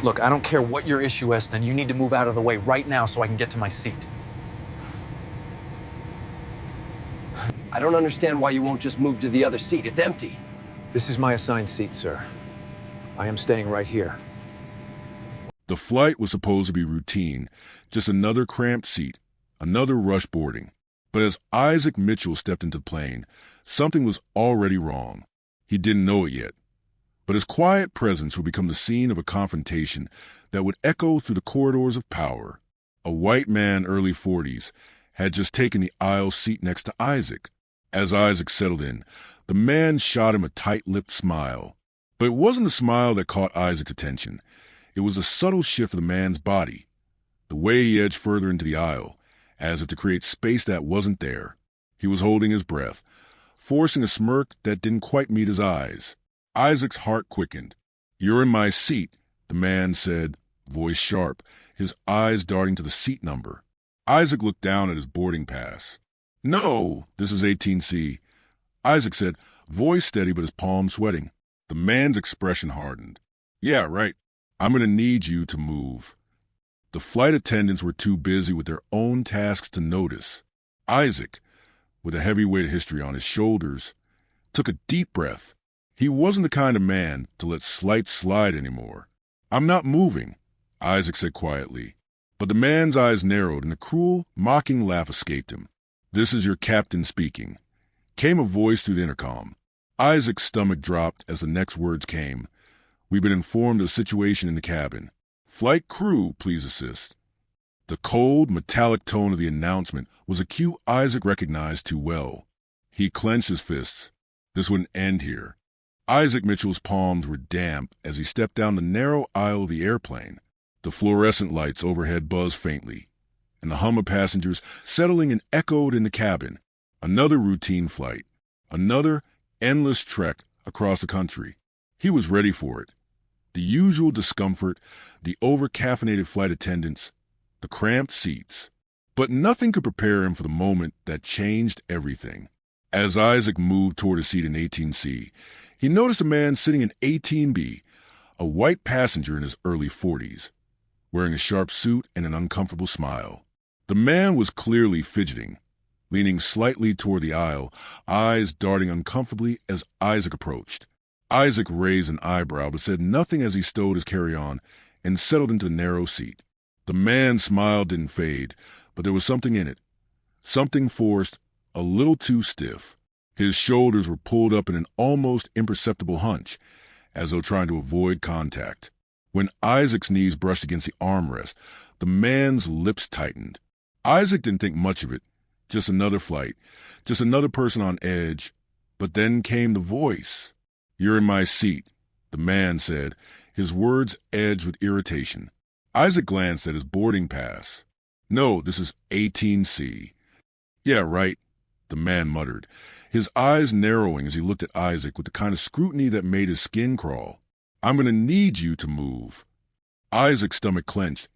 Look, I don't care what your issue is, then you need to move out of the way right now so I can get to my seat. I don't understand why you won't just move to the other seat. It's empty. This is my assigned seat, sir. I am staying right here. The flight was supposed to be routine, just another cramped seat, another rush boarding. But as Isaac Mitchell stepped into the plane, something was already wrong. He didn't know it yet. But his quiet presence would become the scene of a confrontation that would echo through the corridors of power. A white man, early 40s, had just taken the aisle seat next to Isaac. As Isaac settled in, the man shot him a tight-lipped smile. But it wasn't the smile that caught Isaac's attention. It was a subtle shift of the man's body, the way he edged further into the aisle, as if to create space that wasn't there. He was holding his breath, forcing a smirk that didn't quite meet his eyes. Isaac's heart quickened. "You're in my seat," the man said, voice sharp, his eyes darting to the seat number. Isaac looked down at his boarding pass. "No, this is 18C," Isaac said, voice steady but his palms sweating. The man's expression hardened. "Yeah, right. I'm going to need you to move." The flight attendants were too busy with their own tasks to notice. Isaac, with a heavy weight of history on his shoulders, took a deep breath. He wasn't the kind of man to let slights slide anymore. "I'm not moving," Isaac said quietly. But the man's eyes narrowed and a cruel, mocking laugh escaped him. "This is your captain speaking," came a voice through the intercom. Isaac's stomach dropped as the next words came. "We've been informed of the situation in the cabin. Flight crew, please assist." The cold, metallic tone of the announcement was a cue Isaac recognized too well. He clenched his fists. This wouldn't end here. Isaac Mitchell's palms were damp as he stepped down the narrow aisle of the airplane. The fluorescent lights overhead buzzed faintly, and the hum of passengers settling and echoed in the cabin. Another routine flight. Another endless trek across the country. He was ready for it. The usual discomfort, the over-caffeinated flight attendants, the cramped seats. But nothing could prepare him for the moment that changed everything. As Isaac moved toward a seat in 18C, he noticed a man sitting in 18B, a white passenger in his early 40s, wearing a sharp suit and an uncomfortable smile. The man was clearly fidgeting, leaning slightly toward the aisle, eyes darting uncomfortably as Isaac approached. Isaac raised an eyebrow but said nothing as he stowed his carry-on and settled into the narrow seat. The man's smile didn't fade, but there was something in it. Something forced, a little too stiff. His shoulders were pulled up in an almost imperceptible hunch, as though trying to avoid contact. When Isaac's knees brushed against the armrest, the man's lips tightened. Isaac didn't think much of it. Just another flight, just another person on edge. But then came the voice. "You're in my seat," the man said, his words edged with irritation. Isaac glanced at his boarding pass. "No, this is 18C." "Yeah, right," the man muttered, his eyes narrowing as he looked at Isaac with the kind of scrutiny that made his skin crawl. "I'm going to need you to move." Isaac's stomach clenched,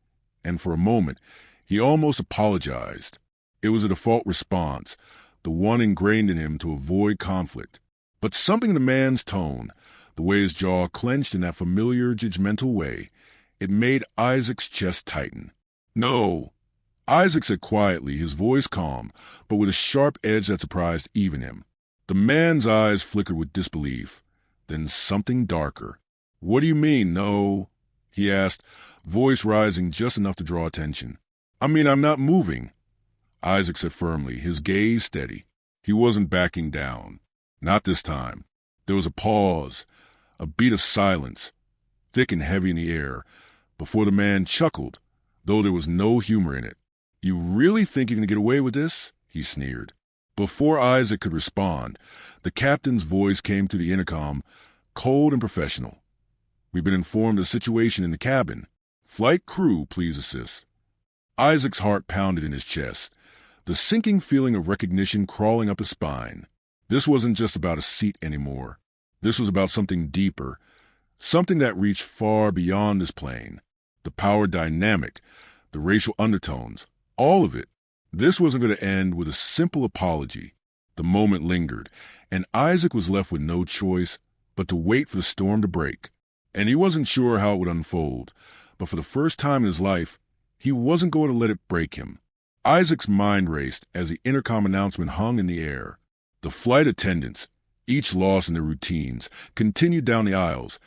and for a moment, he almost apologized. It was a default response, the one ingrained in him to avoid conflict. But something in the man's tone, the way his jaw clenched in that familiar, judgmental way, it made Isaac's chest tighten. "No," Isaac said quietly, his voice calm, but with a sharp edge that surprised even him. The man's eyes flickered with disbelief, then something darker. "What do you mean, no?" he asked, voice rising just enough to draw attention. "I mean, I'm not moving," Isaac said firmly, his gaze steady. He wasn't backing down. Not this time. There was a pause, a beat of silence, thick and heavy in the air, before the man chuckled, though there was no humor in it. "You really think you can get away with this?" he sneered. Before Isaac could respond, the captain's voice came through the intercom, cold and professional. "We've been informed of the situation in the cabin. Flight crew, please assist." Isaac's heart pounded in his chest, the sinking feeling of recognition crawling up his spine. This wasn't just about a seat anymore. This was about something deeper, something that reached far beyond this plane. The power dynamic, the racial undertones, all of it. This wasn't going to end with a simple apology. The moment lingered, and Isaac was left with no choice but to wait for the storm to break. and he wasn't sure how it would unfold, but for the first time in his life, he wasn't going to let it break him. Isaac's mind raced as the intercom announcement hung in the air. The flight attendants, each lost in their routines, continued down the aisles,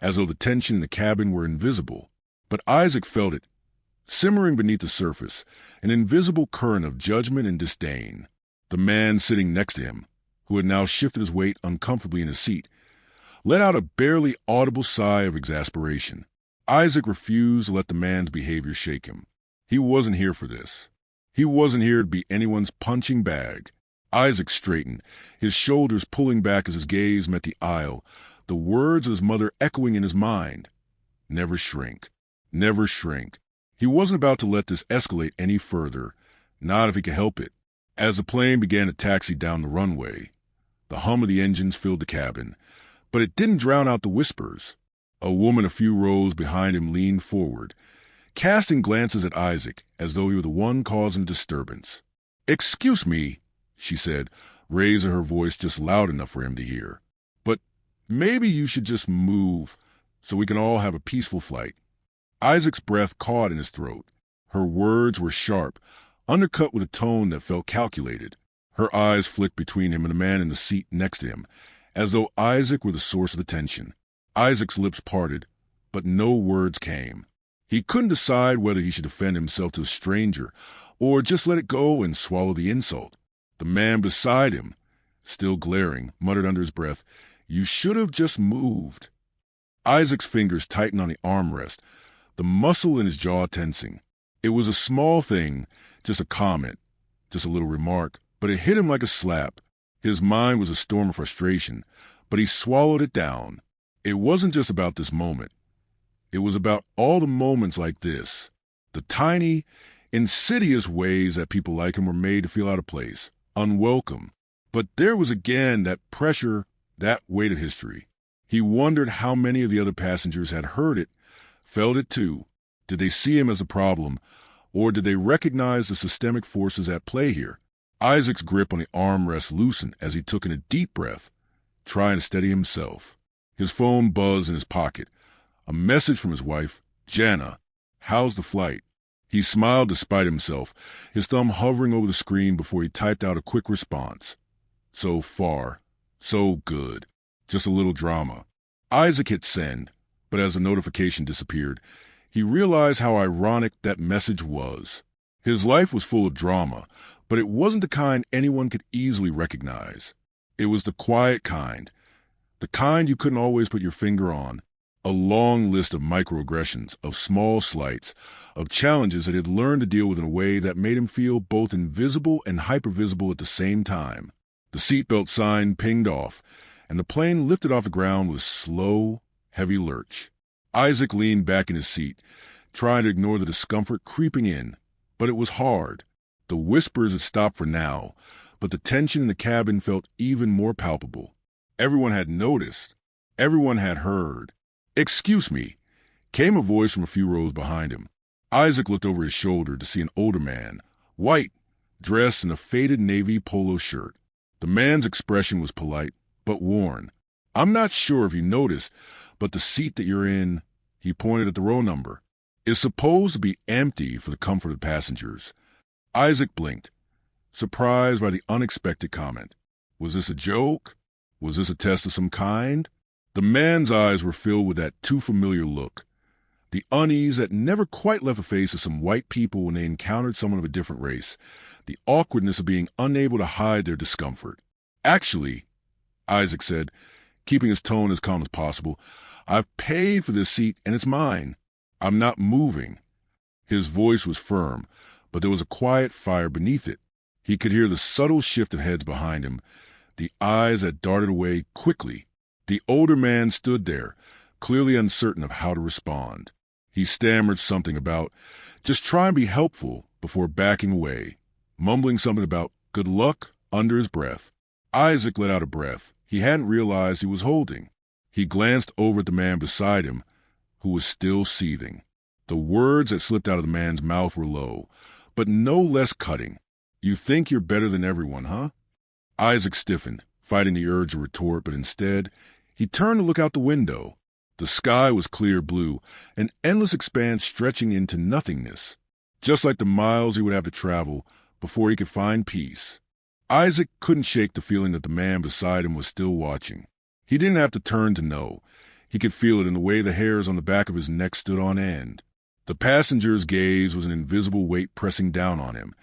as though the tension in the cabin were invisible. But Isaac felt it, simmering beneath the surface, an invisible current of judgment and disdain. The man sitting next to him, who had now shifted his weight uncomfortably in his seat, let out a barely audible sigh of exasperation. Isaac refused to let the man's behavior shake him. He wasn't here for this. He wasn't here to be anyone's punching bag. Isaac straightened, his shoulders pulling back as his gaze met the aisle, the words of his mother echoing in his mind. Never shrink. Never shrink. He wasn't about to let this escalate any further, not if he could help it. As the plane began to taxi down the runway, the hum of the engines filled the cabin, but it didn't drown out the whispers. A woman a few rows behind him leaned forward, casting glances at Isaac as though he were the one causing disturbance. "Excuse me," she said, raising her voice just loud enough for him to hear. "But maybe you should just move so we can all have a peaceful flight." Isaac's breath caught in his throat. Her words were sharp, undercut with a tone that felt calculated. Her eyes flicked between him and the man in the seat next to him, as though Isaac were the source of the tension. Isaac's lips parted, but no words came. He couldn't decide whether he should defend himself to a stranger or just let it go and swallow the insult. The man beside him, still glaring, muttered under his breath, "You should have just moved." Isaac's fingers tightened on the armrest, the muscle in his jaw tensing. It was a small thing, just a comment, just a little remark, but it hit him like a slap. His mind was a storm of frustration, but he swallowed it down. It wasn't just about this moment. It was about all the moments like this, the tiny, insidious ways that people like him were made to feel out of place, unwelcome. But there was again that pressure, that weight of history. He wondered how many of the other passengers had heard it, felt it too. Did they see him as a problem, or did they recognize the systemic forces at play here? Isaac's grip on the armrest loosened as he took in a deep breath, trying to steady himself. His phone buzzed in his pocket. A message from his wife, "Jana, how's the flight?" He smiled despite himself, his thumb hovering over the screen before he typed out a quick response. "So far, so good. Just a little drama." Isaac hit send, but as the notification disappeared, he realized how ironic that message was. His life was full of drama, but it wasn't the kind anyone could easily recognize. It was the quiet kind, the kind you couldn't always put your finger on. A long list of microaggressions, of small slights, of challenges that he had learned to deal with in a way that made him feel both invisible and hypervisible at the same time. The seatbelt sign pinged off, and the plane lifted off the ground with a slow, heavy lurch. Isaac leaned back in his seat, trying to ignore the discomfort creeping in, but it was hard. The whispers had stopped for now, but the tension in the cabin felt even more palpable. Everyone had noticed. Everyone had heard. "Excuse me," came a voice from a few rows behind him. Isaac looked over his shoulder to see an older man, white, dressed in a faded navy polo shirt. The man's expression was polite, but worn. "I'm not sure if you noticed, but the seat that you're in," he pointed at the row number, "is supposed to be empty for the comfort of passengers." Isaac blinked, surprised by the unexpected comment. Was this a joke? Was this a test of some kind? The man's eyes were filled with that too familiar look, the unease that never quite left the face of some white people when they encountered someone of a different race, the awkwardness of being unable to hide their discomfort. "Actually," Isaac said, keeping his tone as calm as possible, "I've paid for this seat and it's mine. I'm not moving." His voice was firm, but there was a quiet fire beneath it. He could hear the subtle shift of heads behind him, the eyes that darted away quickly. The older man stood there, clearly uncertain of how to respond. He stammered something about just trying to be helpful before backing away, mumbling something about good luck under his breath. Isaac let out a breath he hadn't realized he was holding. He glanced over at the man beside him, who was still seething. The words that slipped out of the man's mouth were low, but no less cutting. "You think you're better than everyone, huh?" Isaac stiffened, fighting the urge to retort, but instead, he turned to look out the window. The sky was clear blue, an endless expanse stretching into nothingness, just like the miles he would have to travel before he could find peace. Isaac couldn't shake the feeling that the man beside him was still watching. He didn't have to turn to know. He could feel it in the way the hairs on the back of his neck stood on end. The passenger's gaze was an invisible weight pressing down on him,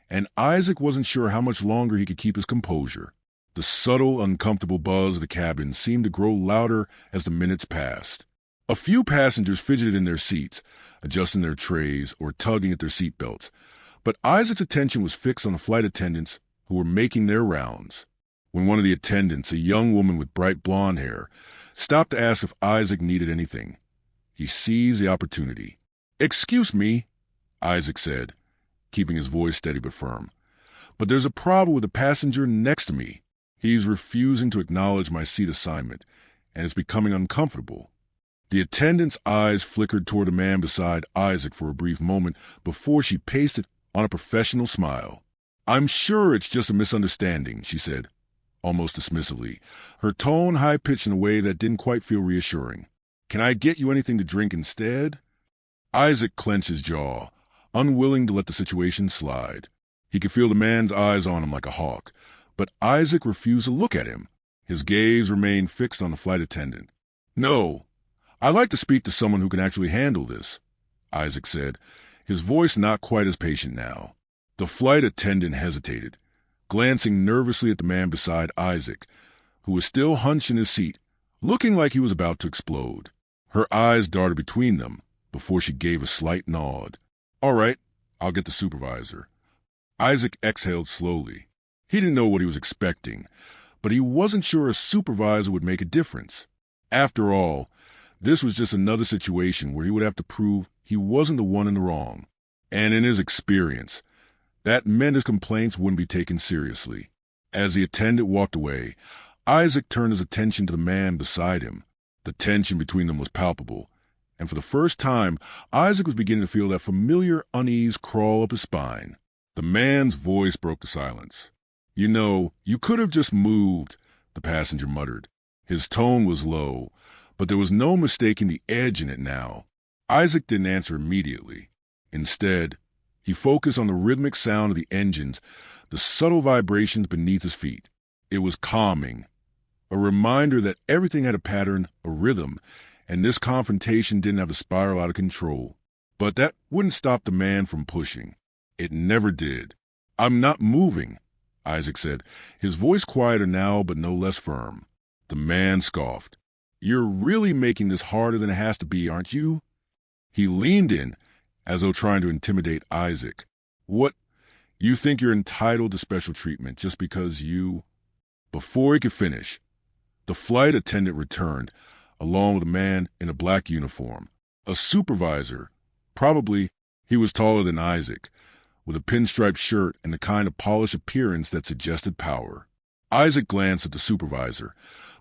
and Isaac wasn't sure how much longer he could keep his composure. The subtle, uncomfortable buzz of the cabin seemed to grow louder as the minutes passed. A few passengers fidgeted in their seats, adjusting their trays or tugging at their seat belts, but Isaac's attention was fixed on the flight attendants who were making their rounds. When one of the attendants, a young woman with bright blonde hair, stopped to ask if Isaac needed anything, he seized the opportunity. "Excuse me," Isaac said, keeping his voice steady but firm, "but there's a problem with the passenger next to me. He's refusing to acknowledge my seat assignment, and it's becoming uncomfortable." The attendant's eyes flickered toward the man beside Isaac for a brief moment before she pasted on a professional smile. "I'm sure it's just a misunderstanding," she said, almost dismissively, her tone high-pitched in a way that didn't quite feel reassuring. "Can I get you anything to drink instead?" Isaac clenched his jaw, unwilling to let the situation slide. He could feel the man's eyes on him like a hawk, but Isaac refused to look at him. His gaze remained fixed on the flight attendant. "No, I'd like to speak to someone who can actually handle this," Isaac said, his voice not quite as patient now. The flight attendant hesitated, glancing nervously at the man beside Isaac, who was still hunched in his seat, looking like he was about to explode. Her eyes darted between them before she gave a slight nod. "All right, I'll get the supervisor." Isaac exhaled slowly. He didn't know what he was expecting, but he wasn't sure a supervisor would make a difference. After all, this was just another situation where he would have to prove he wasn't the one in the wrong. And in his experience, that meant his complaints wouldn't be taken seriously. As the attendant walked away, Isaac turned his attention to the man beside him. The tension between them was palpable, and for the first time, Isaac was beginning to feel that familiar unease crawl up his spine. The man's voice broke the silence. "You know, you could have just moved," the passenger muttered. His tone was low, but there was no mistaking the edge in it now. Isaac didn't answer immediately. Instead, he focused on the rhythmic sound of the engines, the subtle vibrations beneath his feet. It was calming, a reminder that everything had a pattern, a rhythm, and this confrontation didn't have to spiral out of control. But that wouldn't stop the man from pushing. It never did. "I'm not moving," Isaac said, his voice quieter now but no less firm. The man scoffed. "You're really making this harder than it has to be, aren't you?" He leaned in, as though trying to intimidate Isaac. "What? You think you're entitled to special treatment just because you—" Before he could finish, the flight attendant returned, along with a man in a black uniform. A supervisor. Probably he was taller than Isaac, with a pinstriped shirt and the kind of polished appearance that suggested power. Isaac glanced at the supervisor,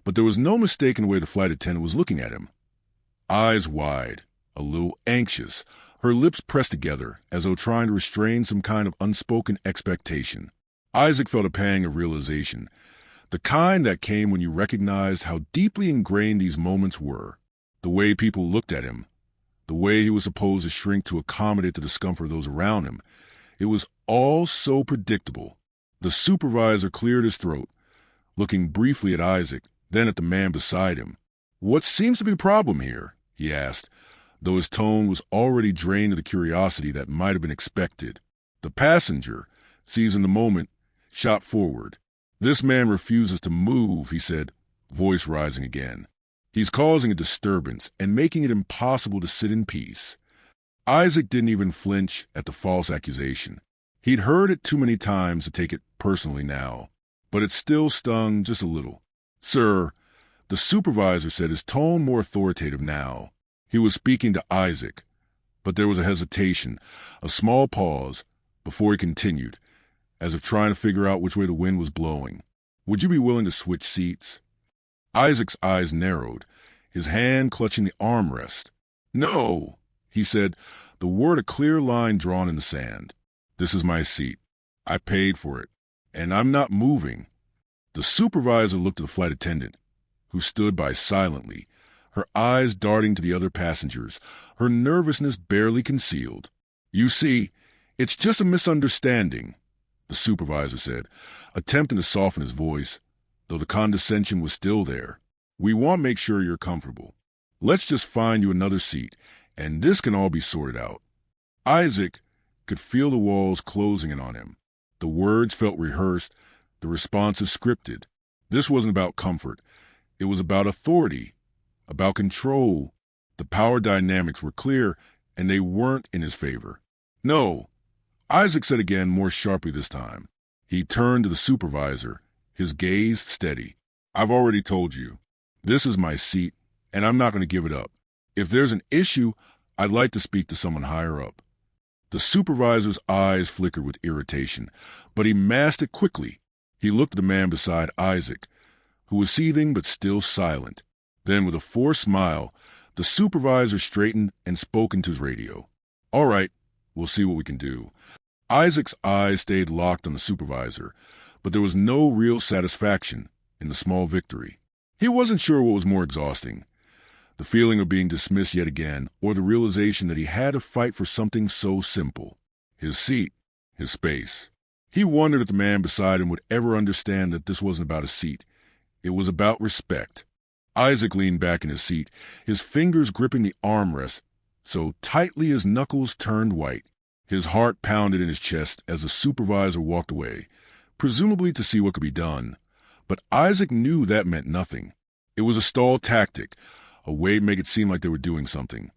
but there was no mistaking the way the flight attendant was looking at him. Eyes wide, a little anxious, her lips pressed together as though trying to restrain some kind of unspoken expectation. Isaac felt a pang of realization, the kind that came when you recognized how deeply ingrained these moments were, the way people looked at him, the way he was supposed to shrink to accommodate the discomfort of those around him. It was all so predictable. The supervisor cleared his throat, looking briefly at Isaac, then at the man beside him. "What seems to be the problem here?" he asked, though his tone was already drained of the curiosity that might have been expected. The passenger, seizing the moment, shot forward. "This man refuses to move," he said, voice rising again. "He's causing a disturbance and making it impossible to sit in peace." Isaac didn't even flinch at the false accusation. He'd heard it too many times to take it personally now, but it still stung just a little. "Sir," the supervisor said, his tone more authoritative now. He was speaking to Isaac, but there was a hesitation, a small pause, before he continued, as if trying to figure out which way the wind was blowing. "Would you be willing to switch seats?" Isaac's eyes narrowed, his hand clutching the armrest. "No," he said, the word a clear line drawn in the sand. "This is my seat. I paid for it, and I'm not moving." The supervisor looked at the flight attendant, who stood by silently, her eyes darting to the other passengers, her nervousness barely concealed. "You see, it's just a misunderstanding," the supervisor said, attempting to soften his voice, though the condescension was still there. "We want to make sure you're comfortable. Let's just find you another seat, and this can all be sorted out." Isaac could feel the walls closing in on him. The words felt rehearsed, the responses scripted. This wasn't about comfort. It was about authority, about control. The power dynamics were clear, and they weren't in his favor. "No," Isaac said again, more sharply this time. He turned to the supervisor, his gaze steady. "I've already told you. This is my seat, and I'm not going to give it up. If there's an issue, I'd like to speak to someone higher up." The supervisor's eyes flickered with irritation, but he masked it quickly. He looked at the man beside Isaac, who was seething but still silent. Then, with a forced smile, the supervisor straightened and spoke into his radio. "All right, we'll see what we can do." Isaac's eyes stayed locked on the supervisor, but there was no real satisfaction in the small victory. He wasn't sure what was more exhausting, the feeling of being dismissed yet again, or the realization that he had to fight for something so simple: his seat, his space. He wondered if the man beside him would ever understand that this wasn't about a seat. It was about respect. Isaac leaned back in his seat, his fingers gripping the armrest so tightly his knuckles turned white. His heart pounded in his chest as the supervisor walked away, presumably to see what could be done. But Isaac knew that meant nothing. It was a stall tactic, a way to make it seem like they were doing something,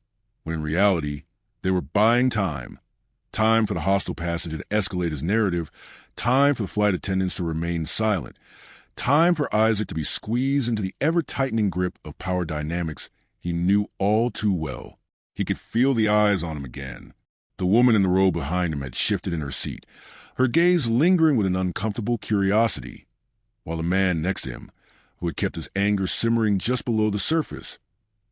when in reality, they were buying time. Time for the hostile passenger to escalate his narrative, time for the flight attendants to remain silent, time for Isaac to be squeezed into the ever-tightening grip of power dynamics he knew all too well. He could feel the eyes on him again. The woman in the row behind him had shifted in her seat, her gaze lingering with an uncomfortable curiosity, while the man next to him, who had kept his anger simmering just below the surface,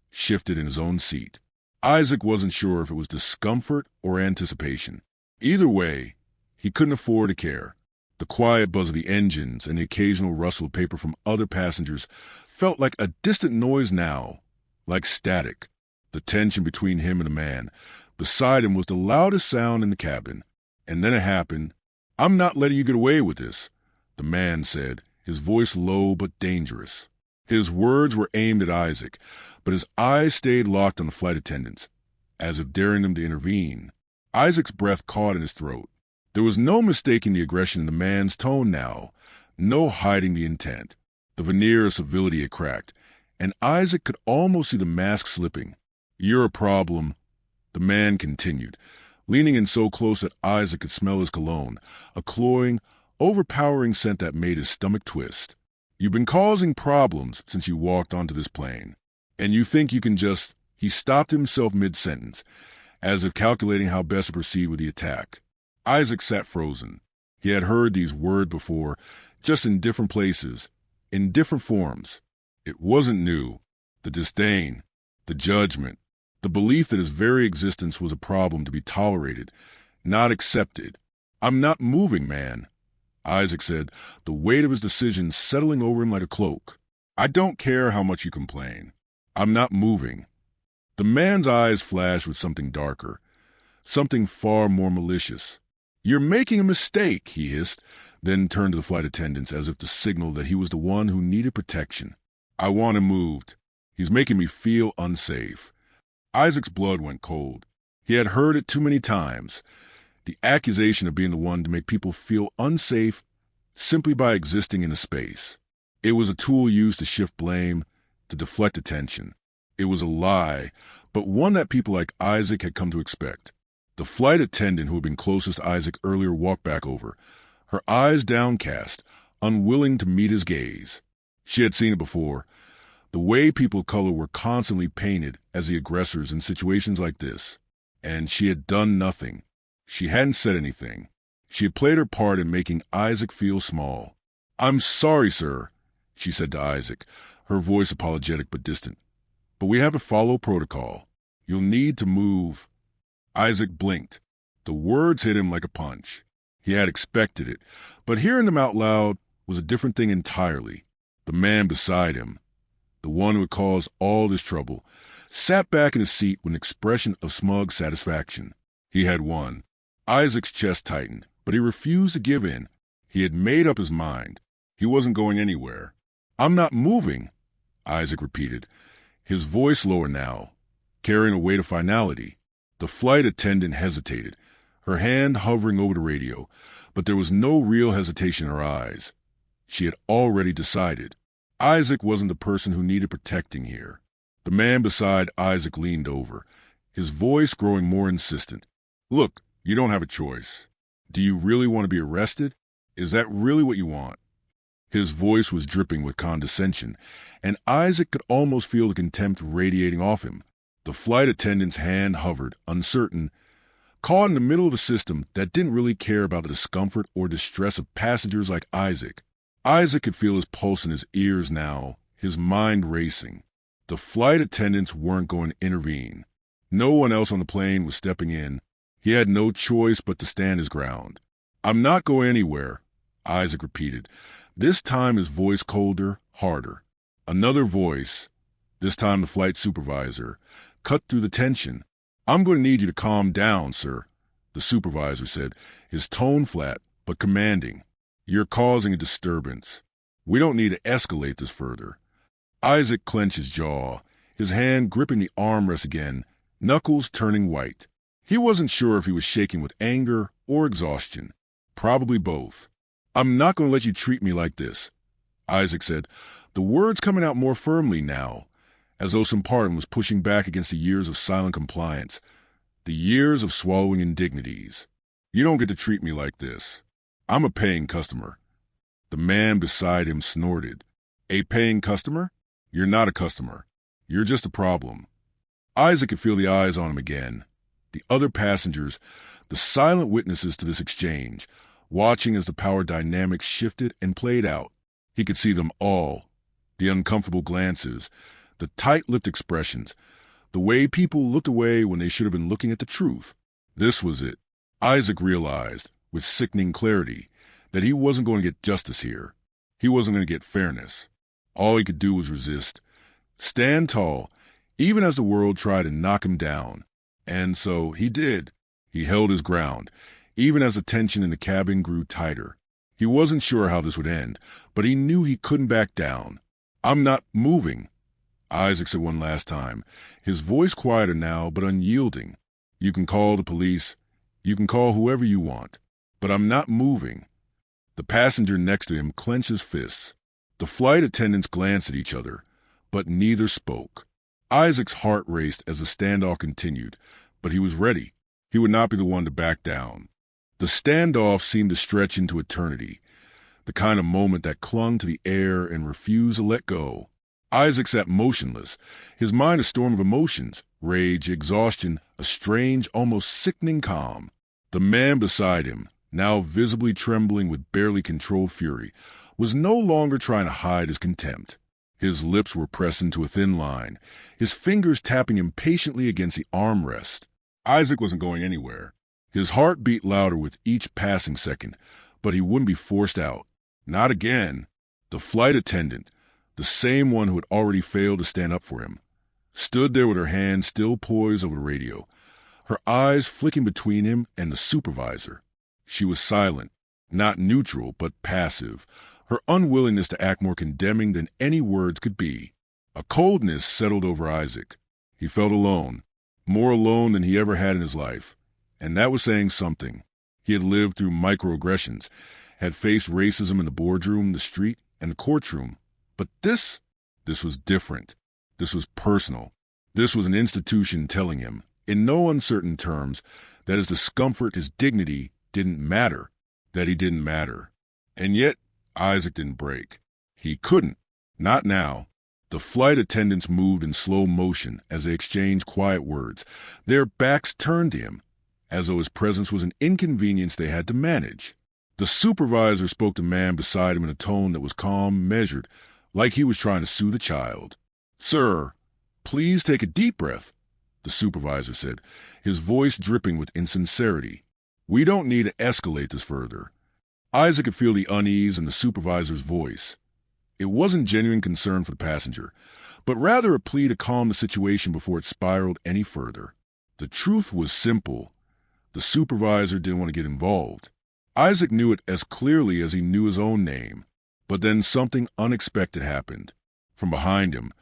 shifted in his own seat. Isaac wasn't sure if it was discomfort or anticipation. Either way, he couldn't afford to care. The quiet buzz of the engines and the occasional rustle of paper from other passengers felt like a distant noise now, like static. The tension between him and the man beside him was the loudest sound in the cabin. And then it happened. "I'm not letting you get away with this," the man said, his voice low but dangerous. His words were aimed at Isaac, but his eyes stayed locked on the flight attendants, as if daring them to intervene. Isaac's breath caught in his throat. There was no mistaking the aggression in the man's tone now, no hiding the intent. The veneer of civility had cracked, and Isaac could almost see the mask slipping. "You're a problem," the man continued, leaning in so close that Isaac could smell his cologne, a cloying, overpowering scent that made his stomach twist. "You've been causing problems since you walked onto this plane, and you think you can just—" He stopped himself mid-sentence, as if calculating how best to proceed with the attack. Isaac sat frozen. He had heard these words before, just in different places, in different forms. It wasn't new. The disdain, the judgment, the belief that his very existence was a problem to be tolerated, not accepted. "I'm not moving, man," Isaac said, the weight of his decision settling over him like a cloak. "I don't care how much you complain. I'm not moving." The man's eyes flashed with something darker, something far more malicious. "You're making a mistake," he hissed, then turned to the flight attendants as if to signal that he was the one who needed protection. "I want him moved. He's making me feel unsafe." Isaac's blood went cold. He had heard it too many times. The accusation of being the one to make people feel unsafe simply by existing in a space. It was a tool used to shift blame, to deflect attention. It was a lie, but one that people like Isaac had come to expect. The flight attendant who had been closest to Isaac earlier walked back over, her eyes downcast, unwilling to meet his gaze. She had seen it before. The way people of color were constantly painted as the aggressors in situations like this. And she had done nothing. She hadn't said anything. She had played her part in making Isaac feel small. "I'm sorry, sir," she said to Isaac, her voice apologetic but distant. "But we have to follow protocol. You'll need to move." Isaac blinked. The words hit him like a punch. He had expected it, but hearing them out loud was a different thing entirely. The man beside him, the one who had caused all this trouble, sat back in his seat with an expression of smug satisfaction. He had won. Isaac's chest tightened, but he refused to give in. He had made up his mind. He wasn't going anywhere. "I'm not moving," Isaac repeated, his voice lower now, carrying a weight of finality. The flight attendant hesitated, her hand hovering over the radio, but there was no real hesitation in her eyes. She had already decided. Isaac wasn't the person who needed protecting here. The man beside Isaac leaned over, his voice growing more insistent. "Look, you don't have a choice. Do you really want to be arrested? Is that really what you want?" His voice was dripping with condescension, and Isaac could almost feel the contempt radiating off him. The flight attendant's hand hovered, uncertain, caught in the middle of a system that didn't really care about the discomfort or distress of passengers like Isaac. Isaac could feel his pulse in his ears now, his mind racing. The flight attendants weren't going to intervene. No one else on the plane was stepping in. He had no choice but to stand his ground. "I'm not going anywhere," Isaac repeated, this time his voice colder, harder. Another voice, this time the flight supervisor, cut through the tension. "I'm going to need you to calm down, sir," the supervisor said, his tone flat but commanding. "You're causing a disturbance. We don't need to escalate this further." Isaac clenched his jaw, his hand gripping the armrest again, knuckles turning white. He wasn't sure if he was shaking with anger or exhaustion. Probably both. "I'm not going to let you treat me like this," Isaac said, the words coming out more firmly now, as though some part of him was pushing back against the years of silent compliance, the years of swallowing indignities. "You don't get to treat me like this. I'm a paying customer." The man beside him snorted. "A paying customer? You're not a customer. You're just a problem." Isaac could feel the eyes on him again. The other passengers, the silent witnesses to this exchange, watching as the power dynamics shifted and played out. He could see them all. The uncomfortable glances, the tight-lipped expressions, the way people looked away when they should have been looking at the truth. This was it. Isaac realized, with sickening clarity, that he wasn't going to get justice here. He wasn't going to get fairness. All he could do was resist, stand tall, even as the world tried to knock him down. And so he did. He held his ground, even as the tension in the cabin grew tighter. He wasn't sure how this would end, but he knew he couldn't back down. "I'm not moving," Isaac said one last time, his voice quieter now but unyielding. "You can call the police. You can call whoever you want. But I'm not moving." The passenger next to him clenched his fists. The flight attendants glanced at each other, but neither spoke. Isaac's heart raced as the standoff continued, but he was ready. He would not be the one to back down. The standoff seemed to stretch into eternity, the kind of moment that clung to the air and refused to let go. Isaac sat motionless, his mind a storm of emotions, rage, exhaustion, a strange, almost sickening calm. The man beside him, now visibly trembling with barely controlled fury, was no longer trying to hide his contempt. His lips were pressed into a thin line, his fingers tapping impatiently against the armrest. Isaac wasn't going anywhere. His heart beat louder with each passing second, but he wouldn't be forced out. Not again. The flight attendant, the same one who had already failed to stand up for him, stood there with her hand still poised over the radio, her eyes flicking between him and the supervisor. She was silent, not neutral, but passive, her unwillingness to act more condemning than any words could be. A coldness settled over Isaac. He felt alone, more alone than he ever had in his life, and that was saying something. He had lived through microaggressions, had faced racism in the boardroom, the street, and the courtroom. But this was different. This was personal. This was an institution telling him, in no uncertain terms, that his discomfort, his dignity, didn't matter, that he didn't matter. And yet, Isaac didn't break. He couldn't. Not now. The flight attendants moved in slow motion as they exchanged quiet words, their backs turned to him, as though his presence was an inconvenience they had to manage. The supervisor spoke to the man beside him in a tone that was calm, measured, like he was trying to soothe a child. "Sir, please take a deep breath," the supervisor said, his voice dripping with insincerity. "We don't need to escalate this further." Isaac could feel the unease in the supervisor's voice. It wasn't genuine concern for the passenger, but rather a plea to calm the situation before it spiraled any further. The truth was simple. The supervisor didn't want to get involved. Isaac knew it as clearly as he knew his own name. But then something unexpected happened. From behind him,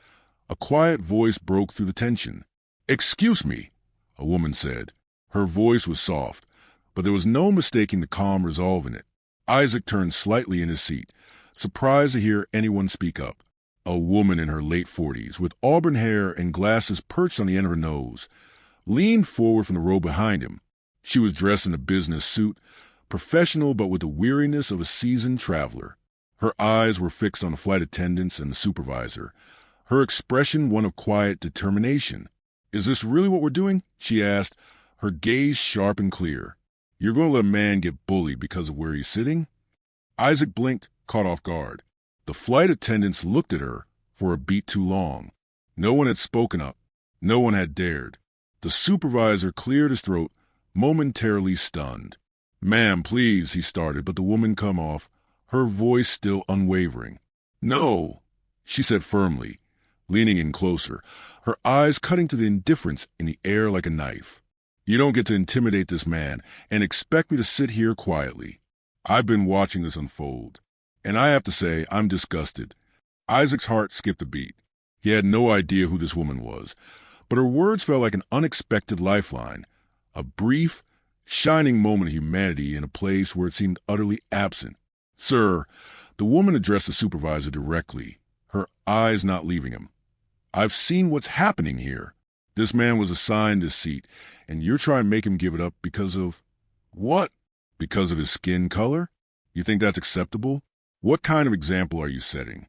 a quiet voice broke through the tension. "Excuse me," a woman said. Her voice was soft, but there was no mistaking the calm resolve in it. Isaac turned slightly in his seat, surprised to hear anyone speak up. A woman in her late 40s, with auburn hair and glasses perched on the end of her nose, leaned forward from the row behind him. She was dressed in a business suit, professional but with the weariness of a seasoned traveler. Her eyes were fixed on the flight attendants and the supervisor, her expression one of quiet determination. "Is this really what we're doing?" she asked, her gaze sharp and clear. "You're going to let a man get bullied because of where he's sitting?" Isaac blinked, caught off guard. The flight attendants looked at her for a beat too long. No one had spoken up. No one had dared. The supervisor cleared his throat, momentarily stunned. "Ma'am, please," he started, but the woman cut him off, her voice still unwavering. "No," she said firmly, leaning in closer, her eyes cutting to the indifference in the air like a knife. "You don't get to intimidate this man and expect me to sit here quietly. I've been watching this unfold, and I have to say I'm disgusted." Isaac's heart skipped a beat. He had no idea who this woman was, but her words felt like an unexpected lifeline, a brief, shining moment of humanity in a place where it seemed utterly absent. "Sir," the woman addressed the supervisor directly, her eyes not leaving him. "I've seen what's happening here. This man was assigned this seat, and you're trying to make him give it up because of... What? Because of his skin color? You think that's acceptable? What kind of example are you setting?"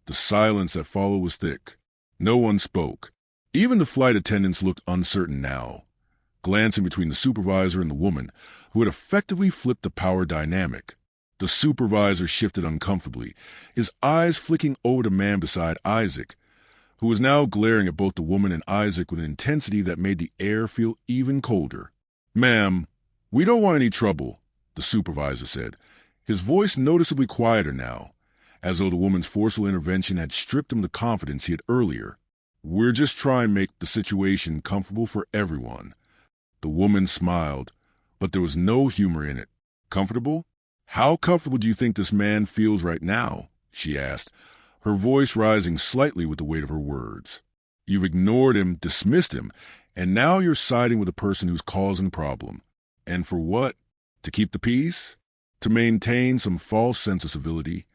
The silence that followed was thick. No one spoke. Even the flight attendants looked uncertain now, glancing between the supervisor and the woman, who had effectively flipped the power dynamic. The supervisor shifted uncomfortably, his eyes flicking over the man beside Isaac, who was now glaring at both the woman and Isaac with an intensity that made the air feel even colder. "Ma'am, we don't want any trouble," the supervisor said, his voice noticeably quieter now, as though the woman's forceful intervention had stripped him of the confidence he had earlier. "We're just trying to make the situation comfortable for everyone." The woman smiled, but there was no humor in it. "Comfortable? How comfortable do you think this man feels right now?" she asked, her voice rising slightly with the weight of her words. "You've ignored him, dismissed him, and now you're siding with the person who's causing the problem. And for what? To keep the peace? To maintain some false sense of civility?"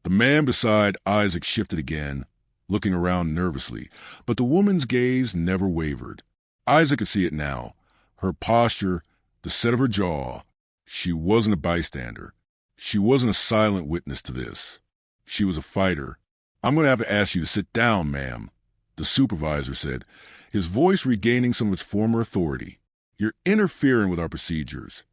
The man beside Isaac shifted again, looking around nervously, but the woman's gaze never wavered. Isaac could see it now, her posture, the set of her jaw. She wasn't a bystander. She wasn't a silent witness to this. She was a fighter. "I'm going to have to ask you to sit down, ma'am," the supervisor said, his voice regaining some of its former authority. "You're interfering with our procedures."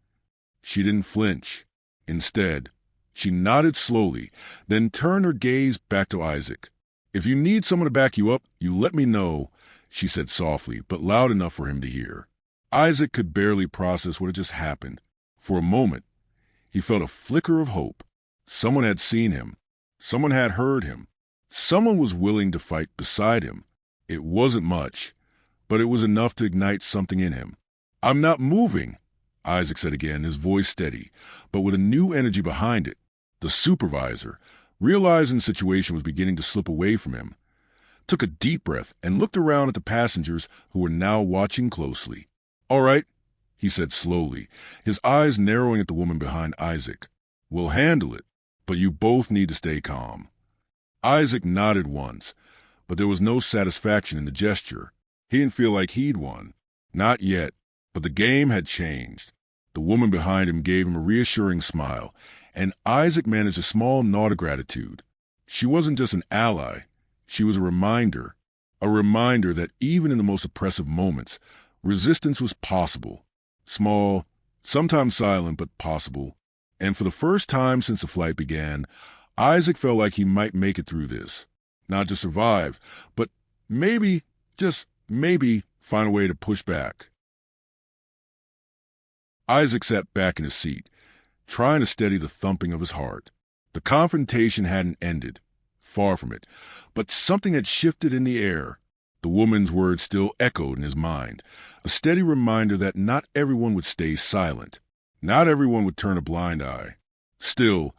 She didn't flinch. Instead, she nodded slowly, then turned her gaze back to Isaac. "If you need someone to back you up, you let me know," she said softly, but loud enough for him to hear. Isaac could barely process what had just happened. For a moment, he felt a flicker of hope. Someone had seen him. Someone had heard him. Someone was willing to fight beside him. It wasn't much, but it was enough to ignite something in him. "I'm not moving," Isaac said again, his voice steady, but with a new energy behind it. The supervisor, realizing the situation was beginning to slip away from him, took a deep breath and looked around at the passengers who were now watching closely. "All right," he said slowly, his eyes narrowing at the woman behind Isaac. "We'll handle it, but you both need to stay calm." Isaac nodded once, but there was no satisfaction in the gesture. He didn't feel like he'd won. Not yet, but the game had changed. The woman behind him gave him a reassuring smile, and Isaac managed a small nod of gratitude. She wasn't just an ally. She was a reminder that even in the most oppressive moments, resistance was possible. Small, sometimes silent, but possible. And for the first time since the flight began, Isaac felt like he might make it through this. Not to survive, but maybe, just maybe, find a way to push back. Isaac sat back in his seat, trying to steady the thumping of his heart. The confrontation hadn't ended. far from it. But something had shifted in the air. The woman's words still echoed in his mind, a steady reminder that not everyone would stay silent. Not everyone would turn a blind eye. Still,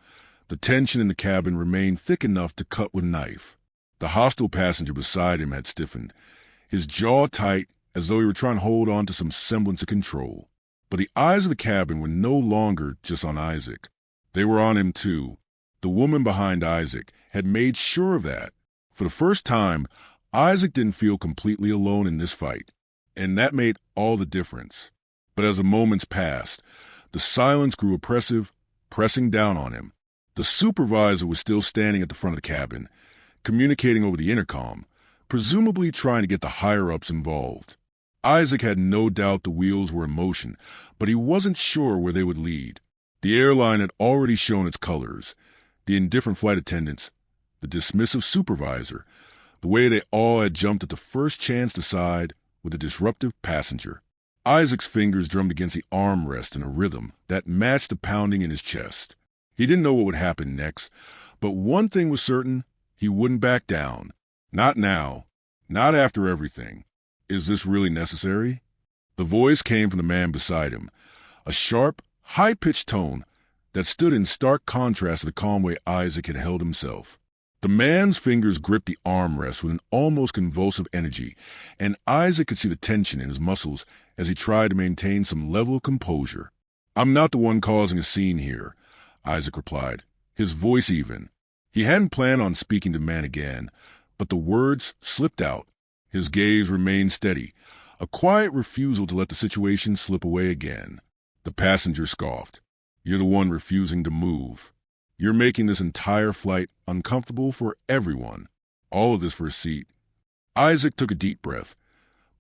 the tension in the cabin remained thick enough to cut with a knife. The hostile passenger beside him had stiffened, his jaw tight as though he were trying to hold on to some semblance of control. But the eyes of the cabin were no longer just on Isaac. They were on him too. The woman behind Isaac had made sure of that. For the first time, Isaac didn't feel completely alone in this fight, and that made all the difference. But as the moments passed, the silence grew oppressive, pressing down on him. The supervisor was still standing at the front of the cabin, communicating over the intercom, presumably trying to get the higher-ups involved. Isaac had no doubt the wheels were in motion, but he wasn't sure where they would lead. The airline had already shown its colors. The indifferent flight attendants, the dismissive supervisor, the way they all had jumped at the first chance to side with the disruptive passenger. Isaac's fingers drummed against the armrest in a rhythm that matched the pounding in his chest. He didn't know what would happen next, but one thing was certain: he wouldn't back down. Not now. Not after everything. Is this really necessary? The voice came from the man beside him, a sharp, high-pitched tone that stood in stark contrast to the calm way Isaac had held himself. The man's fingers gripped the armrest with an almost convulsive energy, and Isaac could see the tension in his muscles as he tried to maintain some level of composure. "I'm not the one causing a scene here," Isaac replied, his voice even. He hadn't planned on speaking to the man again, but the words slipped out. His gaze remained steady, a quiet refusal to let the situation slip away again. The passenger scoffed. "You're the one refusing to move. You're making this entire flight uncomfortable for everyone. All of this for a seat." Isaac took a deep breath,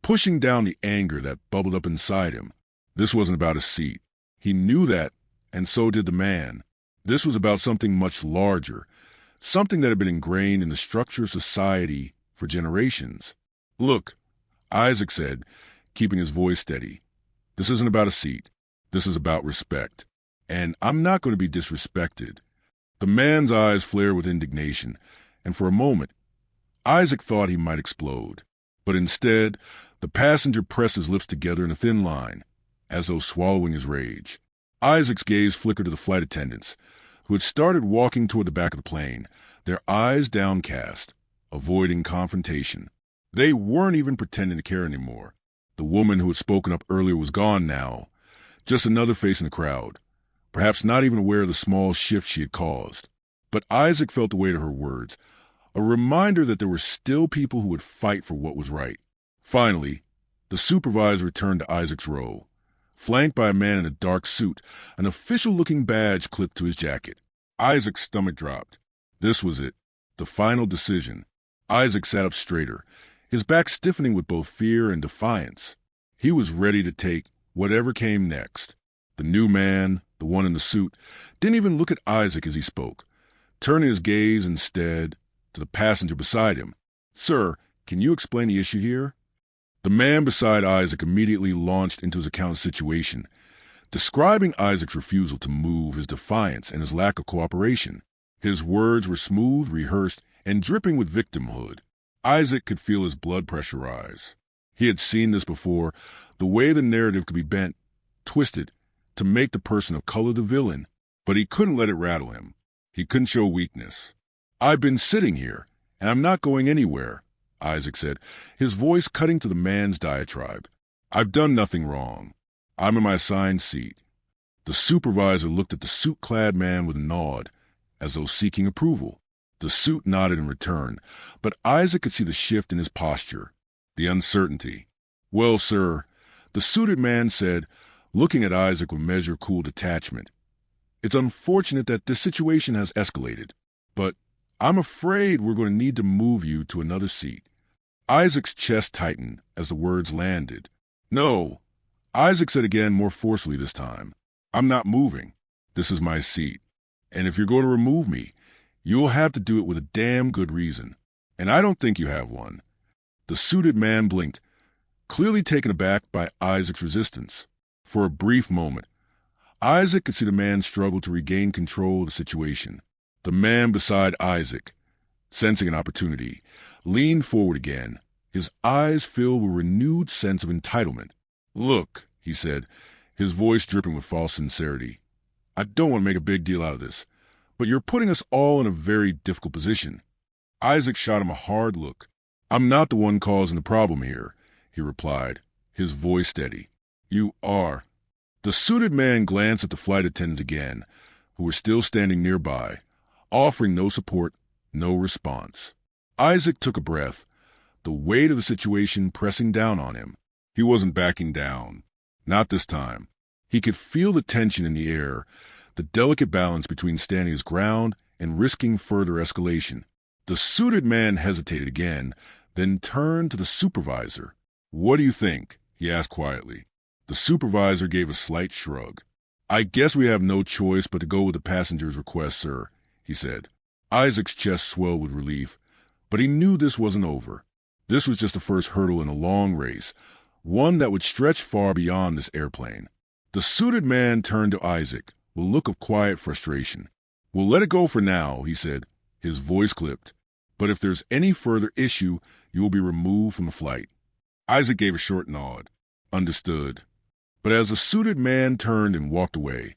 pushing down the anger that bubbled up inside him. This wasn't about a seat. He knew that, and so did the man. This was about something much larger, something that had been ingrained in the structure of society for generations. "Look," Isaac said, keeping his voice steady, "this isn't about a seat. This is about respect. And I'm not going to be disrespected." The man's eyes flared with indignation, and for a moment, Isaac thought he might explode. But instead, the passenger pressed his lips together in a thin line, as though swallowing his rage. Isaac's gaze flickered to the flight attendants, who had started walking toward the back of the plane, their eyes downcast, avoiding confrontation. They weren't even pretending to care anymore. The woman who had spoken up earlier was gone now, just another face in the crowd, perhaps not even aware of the small shift she had caused. But Isaac felt the weight of her words, a reminder that there were still people who would fight for what was right. Finally, the supervisor returned to Isaac's row, flanked by a man in a dark suit, an official-looking badge clipped to his jacket. Isaac's stomach dropped. This was it, the final decision. Isaac sat up straighter, his back stiffening with both fear and defiance. He was ready to take whatever came next. The new man, the one in the suit, didn't even look at Isaac as he spoke, turning his gaze instead to the passenger beside him. "Sir, can you explain the issue here?" The man beside Isaac immediately launched into his account of the situation, describing Isaac's refusal to move, his defiance, and his lack of cooperation. His words were smooth, rehearsed, and dripping with victimhood. Isaac could feel his blood pressure rise. He had seen this before, the way the narrative could be bent, twisted, to make the person of color the villain, but he couldn't let it rattle him. He couldn't show weakness. "I've been sitting here, and I'm not going anywhere," Isaac said, his voice cutting to the man's diatribe. "I've done nothing wrong. I'm in my assigned seat." The supervisor looked at the suit-clad man with a nod, as though seeking approval. The suit nodded in return, but Isaac could see the shift in his posture, the uncertainty. "Well, sir," the suited man said, looking at Isaac with measured cool detachment, "it's unfortunate that this situation has escalated, but I'm afraid we're going to need to move you to another seat." Isaac's chest tightened as the words landed. "No," Isaac said again, more forcefully this time. "I'm not moving. This is my seat. And if you're going to remove me, you'll have to do it with a damn good reason. And I don't think you have one." The suited man blinked, clearly taken aback by Isaac's resistance. For a brief moment, Isaac could see the man struggle to regain control of the situation. The man beside Isaac, sensing an opportunity, leaned forward again, his eyes filled with a renewed sense of entitlement. "Look," he said, his voice dripping with false sincerity, "I don't want to make a big deal out of this, but you're putting us all in a very difficult position." Isaac shot him a hard look. "I'm not the one causing the problem here," he replied, his voice steady. "You are." The suited man glanced at the flight attendants again, who were still standing nearby, offering no support, no response. Isaac took a breath, the weight of the situation pressing down on him. He wasn't backing down. Not this time. He could feel the tension in the air, the delicate balance between standing his ground and risking further escalation. The suited man hesitated again, then turned to the supervisor. "What do you think?" he asked quietly. The supervisor gave a slight shrug. "I guess we have no choice but to go with the passenger's request, sir," he said. Isaac's chest swelled with relief, but he knew this wasn't over. This was just the first hurdle in a long race, one that would stretch far beyond this airplane. The suited man turned to Isaac with a look of quiet frustration. "We'll let it go for now," he said, his voice clipped. "But if there's any further issue, you will be removed from the flight." Isaac gave a short nod. "Understood." But as the suited man turned and walked away,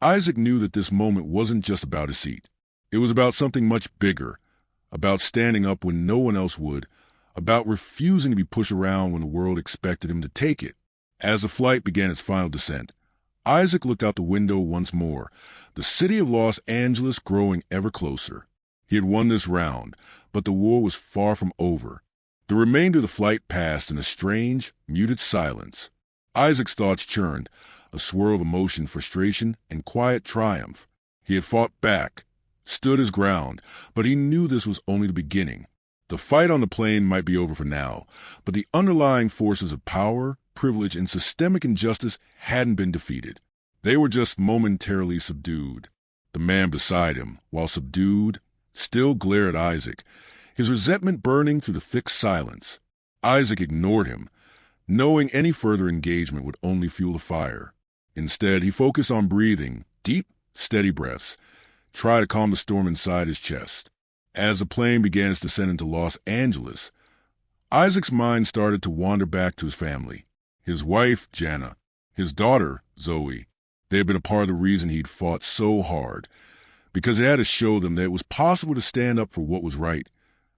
Isaac knew that this moment wasn't just about his seat. It was about something much bigger, about standing up when no one else would, about refusing to be pushed around when the world expected him to take it. As the flight began its final descent, Isaac looked out the window once more, the city of Los Angeles growing ever closer. He had won this round, but the war was far from over. The remainder of the flight passed in a strange, muted silence. Isaac's thoughts churned, a swirl of emotion, frustration, and quiet triumph. He had fought back, stood his ground, but he knew this was only the beginning. The fight on the plane might be over for now, but the underlying forces of power, privilege, and systemic injustice hadn't been defeated. They were just momentarily subdued. The man beside him, while subdued, still glared at Isaac, his resentment burning through the thick silence. Isaac ignored him, knowing any further engagement would only fuel the fire. Instead, he focused on breathing, deep, steady breaths, try to calm the storm inside his chest. As the plane began its descent into Los Angeles, Isaac's mind started to wander back to his family. His wife, Jana, his daughter, Zoe. They had been a part of the reason he'd fought so hard, because it had to show them that it was possible to stand up for what was right,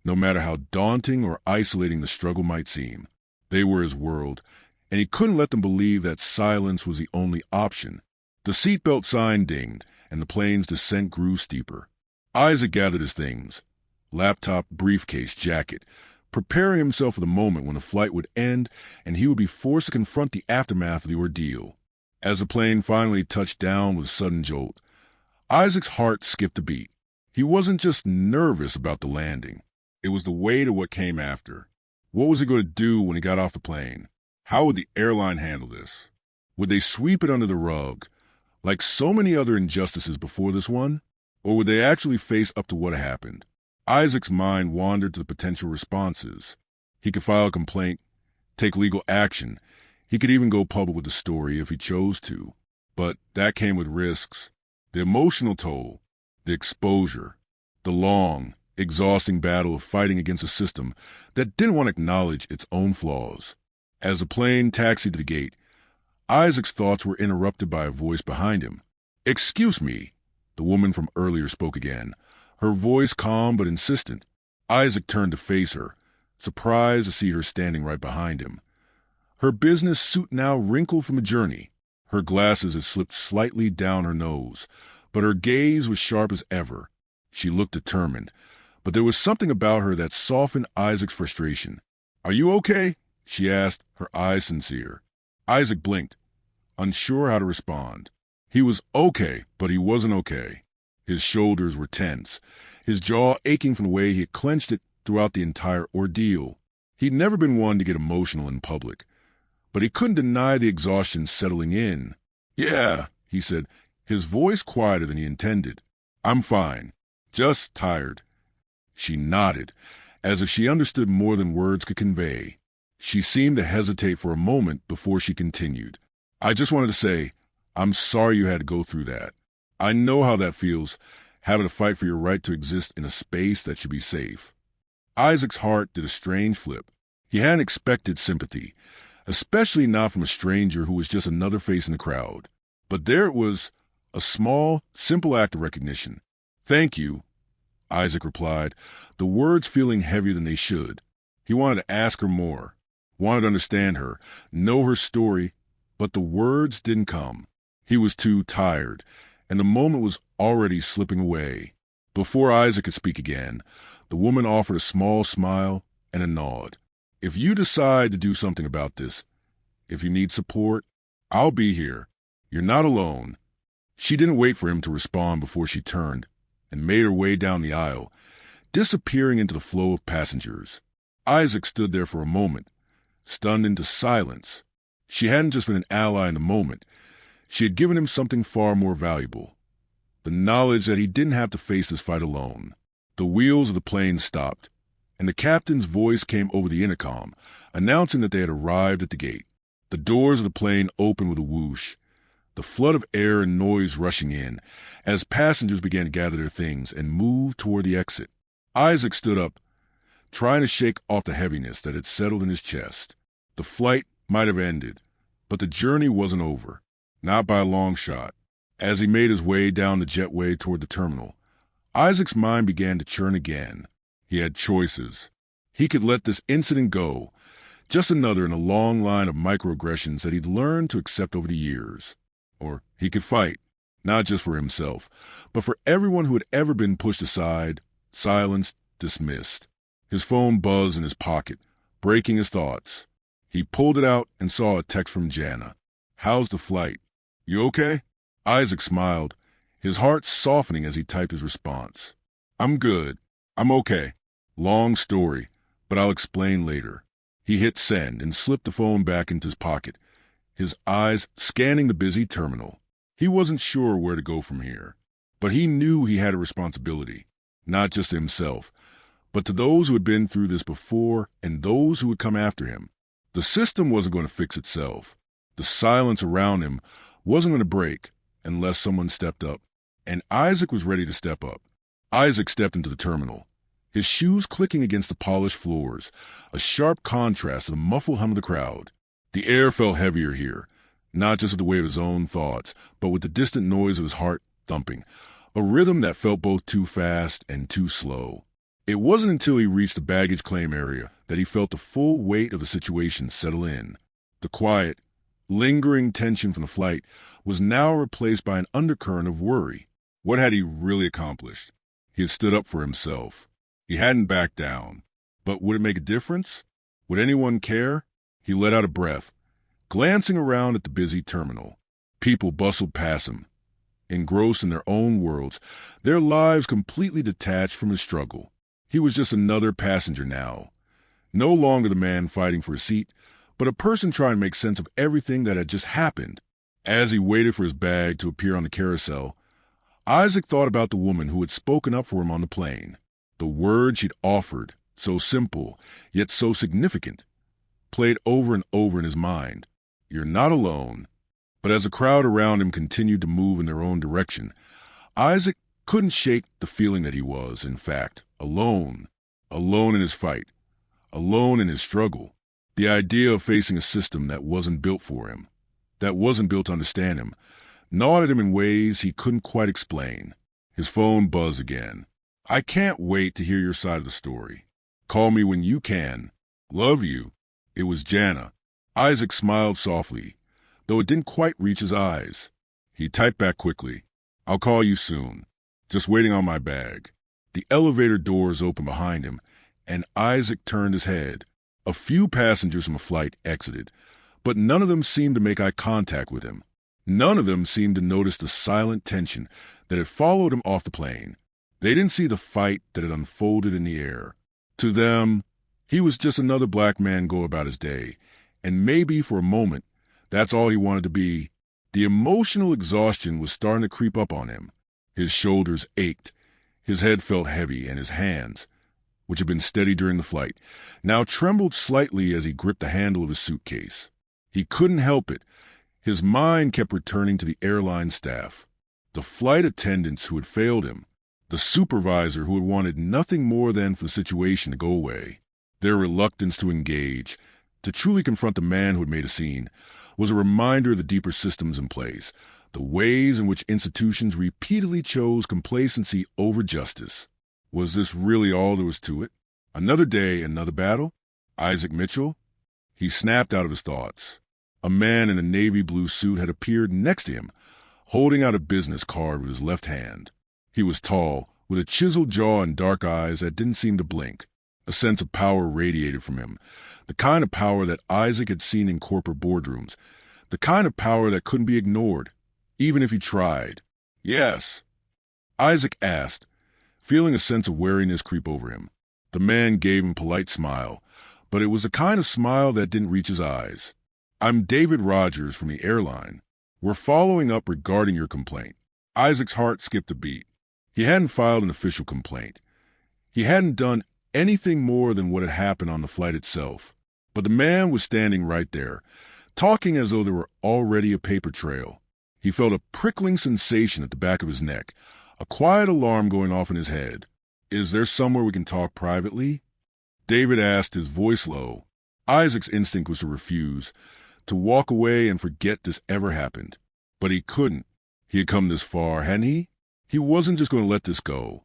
no matter how daunting or isolating the struggle might seem. They were his world, and he couldn't let them believe that silence was the only option. The seatbelt sign dinged, and the plane's descent grew steeper. Isaac gathered his things, laptop, briefcase, jacket, preparing himself for the moment when the flight would end and he would be forced to confront the aftermath of the ordeal. As the plane finally touched down with a sudden jolt, Isaac's heart skipped a beat. He wasn't just nervous about the landing. It was the weight of what came after. What was he going to do when he got off the plane? How would the airline handle this? Would they sweep it under the rug, like so many other injustices before this one? Or would they actually face up to what happened? Isaac's mind wandered to the potential responses. He could file a complaint, take legal action. He could even go public with the story if he chose to. But that came with risks. The emotional toll, the exposure, the long, exhausting battle of fighting against a system that didn't want to acknowledge its own flaws. As the plane taxied to the gate, Isaac's thoughts were interrupted by a voice behind him. "Excuse me," the woman from earlier spoke again, her voice calm but insistent. Isaac turned to face her, surprised to see her standing right behind him. Her business suit now wrinkled from the journey. Her glasses had slipped slightly down her nose, but her gaze was sharp as ever. She looked determined, but there was something about her that softened Isaac's frustration. "Are you okay?" she asked, her eyes sincere. Isaac blinked, unsure how to respond. He was okay, but he wasn't okay. His shoulders were tense, his jaw aching from the way he had clenched it throughout the entire ordeal. He'd never been one to get emotional in public, but he couldn't deny the exhaustion settling in. "Yeah," he said, his voice quieter than he intended. "I'm fine, just tired." She nodded, as if she understood more than words could convey. She seemed to hesitate for a moment before she continued. "I just wanted to say, I'm sorry you had to go through that. I know how that feels, having to fight for your right to exist in a space that should be safe. Isaac's heart did a strange flip. He hadn't expected sympathy, especially not from a stranger who was just another face in the crowd. But there it was, a small, simple act of recognition. "Thank you," Isaac replied, the words feeling heavier than they should. He wanted to ask her more, wanted to understand her, know her story, but the words didn't come. He was too tired, and the moment was already slipping away. Before Isaac could speak again, the woman offered a small smile and a nod. "If you decide to do something about this, if you need support, I'll be here. You're not alone." She didn't wait for him to respond before she turned and made her way down the aisle, disappearing into the flow of passengers. Isaac stood there for a moment, stunned into silence. She hadn't just been an ally in the moment. She had given him something far more valuable, the knowledge that he didn't have to face this fight alone. The wheels of the plane stopped, and the captain's voice came over the intercom, announcing that they had arrived at the gate. The doors of the plane opened with a whoosh, the flood of air and noise rushing in as passengers began to gather their things and move toward the exit. Isaac stood up, trying to shake off the heaviness that had settled in his chest. The flight might have ended, but the journey wasn't over, not by a long shot. As he made his way down the jetway toward the terminal, Isaac's mind began to churn again. He had choices. He could let this incident go, just another in a long line of microaggressions that he'd learned to accept over the years. Or he could fight, not just for himself, but for everyone who had ever been pushed aside, silenced, dismissed. His phone buzzed in his pocket, breaking his thoughts. He pulled it out and saw a text from Jana. "How's the flight? You okay?" Isaac smiled, his heart softening as he typed his response. "I'm good. I'm okay. Long story, but I'll explain later." He hit send and slipped the phone back into his pocket, his eyes scanning the busy terminal. He wasn't sure where to go from here, but he knew he had a responsibility, not just to himself, but to those who had been through this before and those who would come after him. The system wasn't going to fix itself. The silence around him wasn't going to break unless someone stepped up, and Isaac was ready to step up. Isaac stepped into the terminal, his shoes clicking against the polished floors, a sharp contrast to the muffled hum of the crowd. The air felt heavier here, not just with the weight of his own thoughts, but with the distant noise of his heart thumping, a rhythm that felt both too fast and too slow. It wasn't until he reached the baggage claim area that he felt the full weight of the situation settle in. The quiet, lingering tension from the flight was now replaced by an undercurrent of worry. What had he really accomplished? He had stood up for himself. He hadn't backed down. But would it make a difference? Would anyone care? He let out a breath, glancing around at the busy terminal. People bustled past him, engrossed in their own worlds, their lives completely detached from his struggle. He was just another passenger now, no longer the man fighting for a seat, but a person trying to make sense of everything that had just happened. As he waited for his bag to appear on the carousel, Isaac thought about the woman who had spoken up for him on the plane. The words she'd offered, so simple, yet so significant, played over and over in his mind. "You're not alone." But as the crowd around him continued to move in their own direction, Isaac couldn't shake the feeling that he was, in fact, alone. Alone in his fight. Alone in his struggle. The idea of facing a system that wasn't built for him, that wasn't built to understand him, gnawed at him in ways he couldn't quite explain. His phone buzzed again. "I can't wait to hear your side of the story. Call me when you can. Love you." It was Jana. Isaac smiled softly, though it didn't quite reach his eyes. He typed back quickly, "I'll call you soon. Just waiting on my bag." The elevator doors opened behind him, and Isaac turned his head. A few passengers from the flight exited, but none of them seemed to make eye contact with him. None of them seemed to notice the silent tension that had followed him off the plane. They didn't see the fight that had unfolded in the air. To them, he was just another black man go about his day, and maybe for a moment, that's all he wanted to be. The emotional exhaustion was starting to creep up on him. His shoulders ached, his head felt heavy, and his hands, which had been steady during the flight, now trembled slightly as he gripped the handle of his suitcase. He couldn't help it. His mind kept returning to the airline staff, the flight attendants who had failed him, The supervisor who had wanted nothing more than for the situation to go away. Their reluctance to engage, to truly confront the man who had made a scene, was a reminder of the deeper systems in place, the ways in which institutions repeatedly chose complacency over justice. Was this really all there was to it? Another day, another battle? Isaac Mitchell? He snapped out of his thoughts. A man in a navy blue suit had appeared next to him, holding out a business card with his left hand. He was tall, with a chiseled jaw and dark eyes that didn't seem to blink. A sense of power radiated from him, the kind of power that Isaac had seen in corporate boardrooms, the kind of power that couldn't be ignored, even if he tried. Yes, Isaac asked, feeling a sense of wariness creep over him. The man gave him a polite smile, but it was the kind of smile that didn't reach his eyes. I'm David Rogers from the Airline. We're following up regarding your complaint. Isaac's heart skipped a beat. He hadn't filed an official complaint. He hadn't done anything more than what had happened on the flight itself. But the man was standing right there, talking as though there were already a paper trail. He felt a prickling sensation at the back of his neck, a quiet alarm going off in his head. Is there somewhere we can talk privately? David asked, his voice low. Isaac's instinct was to refuse, to walk away and forget this ever happened. But he couldn't. He had come this far, hadn't he? He wasn't just going to let this go.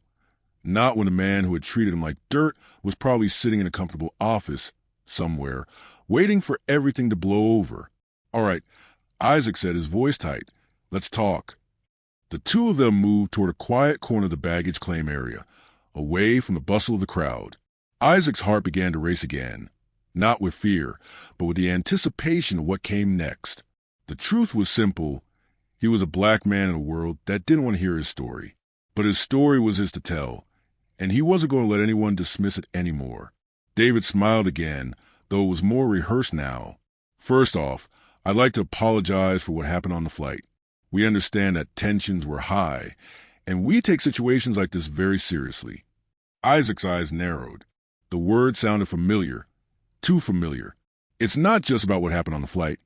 Not when the man who had treated him like dirt was probably sitting in a comfortable office somewhere, waiting for everything to blow over. All right, Isaac said, his voice tight. Let's talk. The two of them moved toward a quiet corner of the baggage claim area, away from the bustle of the crowd. Isaac's heart began to race again, not with fear, but with the anticipation of what came next. The truth was simple. He was a black man in a world that didn't want to hear his story. But his story was his to tell, and he wasn't going to let anyone dismiss it anymore. David smiled again, though it was more rehearsed now. First off, I'd like to apologize for what happened on the flight. We understand that tensions were high, and we take situations like this very seriously. Isaac's eyes narrowed. The word sounded familiar, too familiar. It's not just about what happened on the flight,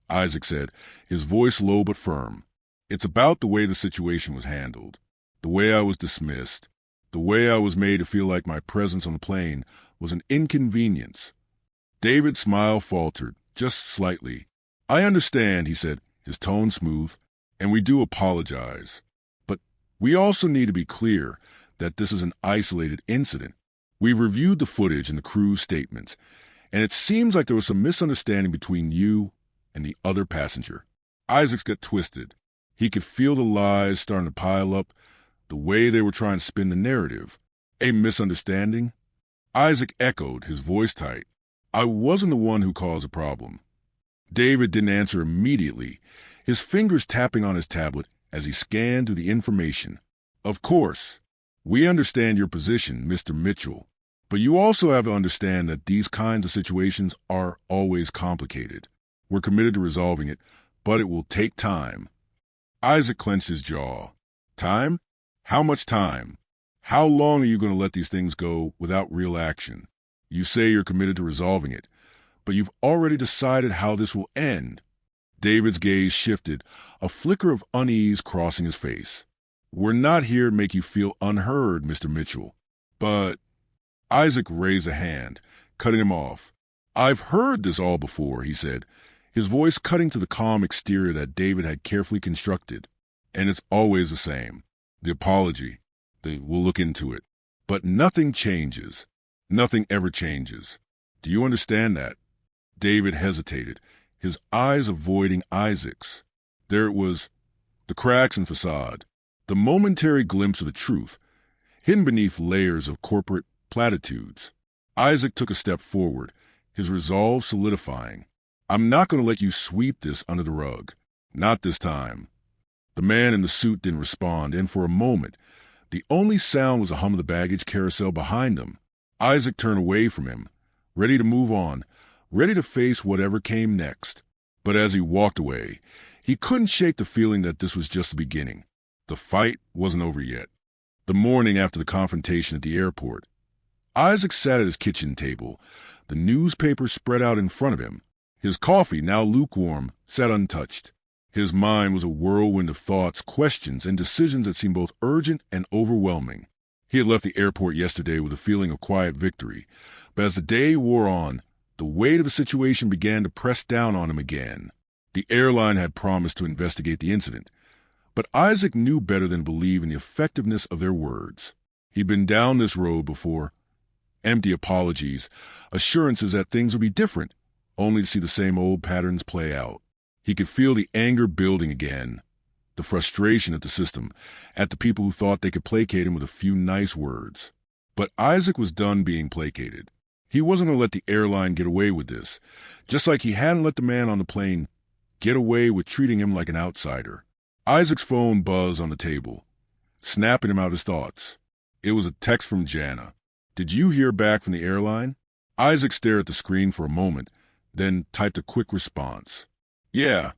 Isaac said, his voice low but firm. It's about the way the situation was handled, the way I was dismissed, the way I was made to feel like my presence on the plane was an inconvenience. David's smile faltered, just slightly. I understand, he said, his tone smooth, and we do apologize. But we also need to be clear that this is an isolated incident. We've reviewed the footage and the crew's statements, and it seems like there was some misunderstanding between you and the other passenger. Isaac's got twisted. He could feel the lies starting to pile up, the way they were trying to spin the narrative. A misunderstanding? Isaac echoed, his voice tight. I wasn't the one who caused the problem. David didn't answer immediately, his fingers tapping on his tablet as he scanned through the information. Of course, we understand your position, Mr. Mitchell, but you also have to understand that these kinds of situations are always complicated. We're committed to resolving it, but it will take time. Isaac clenched his jaw. Time? How much time? How long are you going to let these things go without real action? You say you're committed to resolving it, but you've already decided how this will end. David's gaze shifted, a flicker of unease crossing his face. We're not here to make you feel unheard, Mr. Mitchell. But Isaac raised a hand, cutting him off. I've heard this all before, he said, his voice cutting to the calm exterior that David had carefully constructed. And it's always the same. The apology. We'll look into it. But nothing changes. Nothing ever changes. Do you understand that? David hesitated, his eyes avoiding Isaac's. There it was, the cracks in facade, the momentary glimpse of the truth, hidden beneath layers of corporate platitudes. Isaac took a step forward, his resolve solidifying. I'm not going to let you sweep this under the rug. Not this time. The man in the suit didn't respond, and for a moment, the only sound was the hum of the baggage carousel behind them. Isaac turned away from him, ready to move on, ready to face whatever came next. But as he walked away, he couldn't shake the feeling that this was just the beginning. The fight wasn't over yet. The morning after the confrontation at the airport, Isaac sat at his kitchen table, the newspaper spread out in front of him. His coffee, now lukewarm, sat untouched. His mind was a whirlwind of thoughts, questions, and decisions that seemed both urgent and overwhelming. He had left the airport yesterday with a feeling of quiet victory, but as the day wore on, the weight of the situation began to press down on him again. The airline had promised to investigate the incident, but Isaac knew better than believe in the effectiveness of their words. He'd been down this road before. Empty apologies, assurances that things would be different, only to see the same old patterns play out. He could feel the anger building again, the frustration at the system, at the people who thought they could placate him with a few nice words. But Isaac was done being placated. He wasn't going to let the airline get away with this, just like he hadn't let the man on the plane get away with treating him like an outsider. Isaac's phone buzzed on the table, snapping him out his thoughts. It was a text from Jana. "Did you hear back from the airline?" Isaac stared at the screen for a moment, then typed a quick response. "Yeah,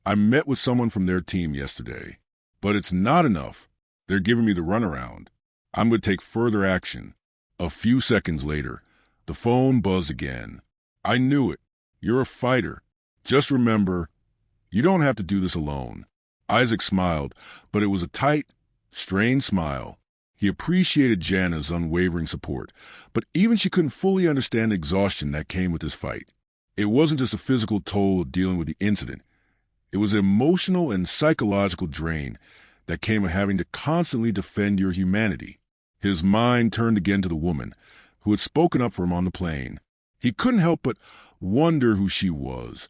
I met with someone from their team yesterday, but it's not enough. They're giving me the runaround. I'm going to take further action." A few seconds later, the phone buzzed again. "I knew it. You're a fighter. Just remember, you don't have to do this alone." Isaac smiled, but it was a tight, strained smile. He appreciated Jana's unwavering support, but even she couldn't fully understand the exhaustion that came with this fight. It wasn't just a physical toll of dealing with the incident. It was an emotional and psychological drain that came of having to constantly defend your humanity. His mind turned again to the woman who had spoken up for him on the plane. He couldn't help but wonder who she was,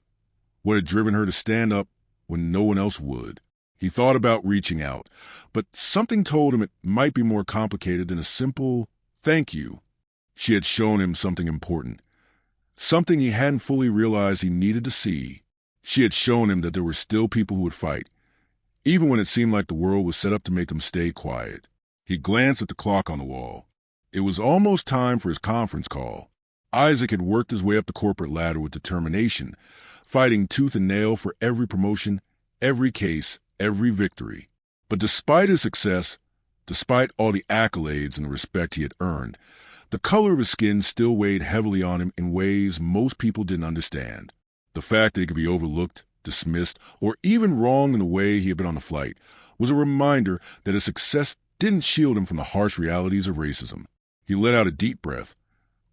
what had driven her to stand up when no one else would. He thought about reaching out, but something told him it might be more complicated than a simple thank you. She had shown him something important, something he hadn't fully realized he needed to see. She had shown him that there were still people who would fight, even when it seemed like the world was set up to make them stay quiet. He glanced at the clock on the wall. It was almost time for his conference call. Isaac had worked his way up the corporate ladder with determination, fighting tooth and nail for every promotion, every case, every victory. But despite his success, despite all the accolades and the respect he had earned, the color of his skin still weighed heavily on him in ways most people didn't understand. The fact that he could be overlooked, dismissed, or even wrong in the way he had been on the flight was a reminder that his success didn't shield him from the harsh realities of racism. He let out a deep breath,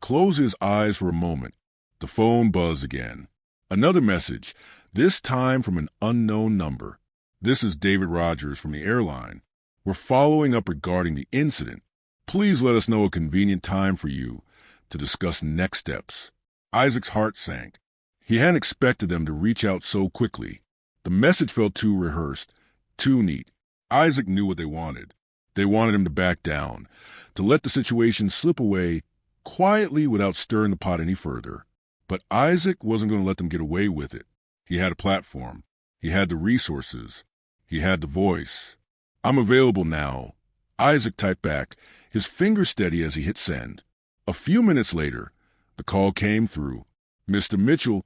closed his eyes for a moment. The phone buzzed again. Another message, this time from an unknown number. "This is David Rogers from the airline. We're following up regarding the incident. Please let us know a convenient time for you to discuss next steps." Isaac's heart sank. He hadn't expected them to reach out so quickly. The message felt too rehearsed, too neat. Isaac knew what they wanted. They wanted him to back down, to let the situation slip away quietly without stirring the pot any further. But Isaac wasn't going to let them get away with it. He had a platform. He had the resources. He had the voice. "I'm available now," Isaac typed back, his fingers steady as he hit send. A few minutes later, the call came through. "Mr. Mitchell,"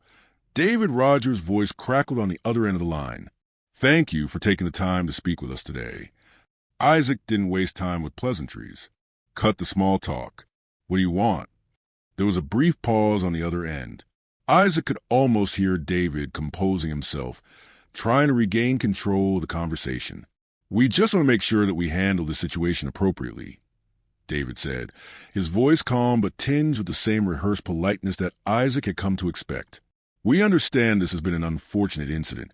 David Rogers' voice crackled on the other end of the line. "Thank you for taking the time to speak with us today." Isaac didn't waste time with pleasantries. Cut the small talk. "What do you want?" There was a brief pause on the other end. Isaac could almost hear David composing himself, trying to regain control of the conversation. "We just want to make sure that we handle the situation appropriately," David said, his voice calm but tinged with the same rehearsed politeness that Isaac had come to expect. "We understand this has been an unfortunate incident,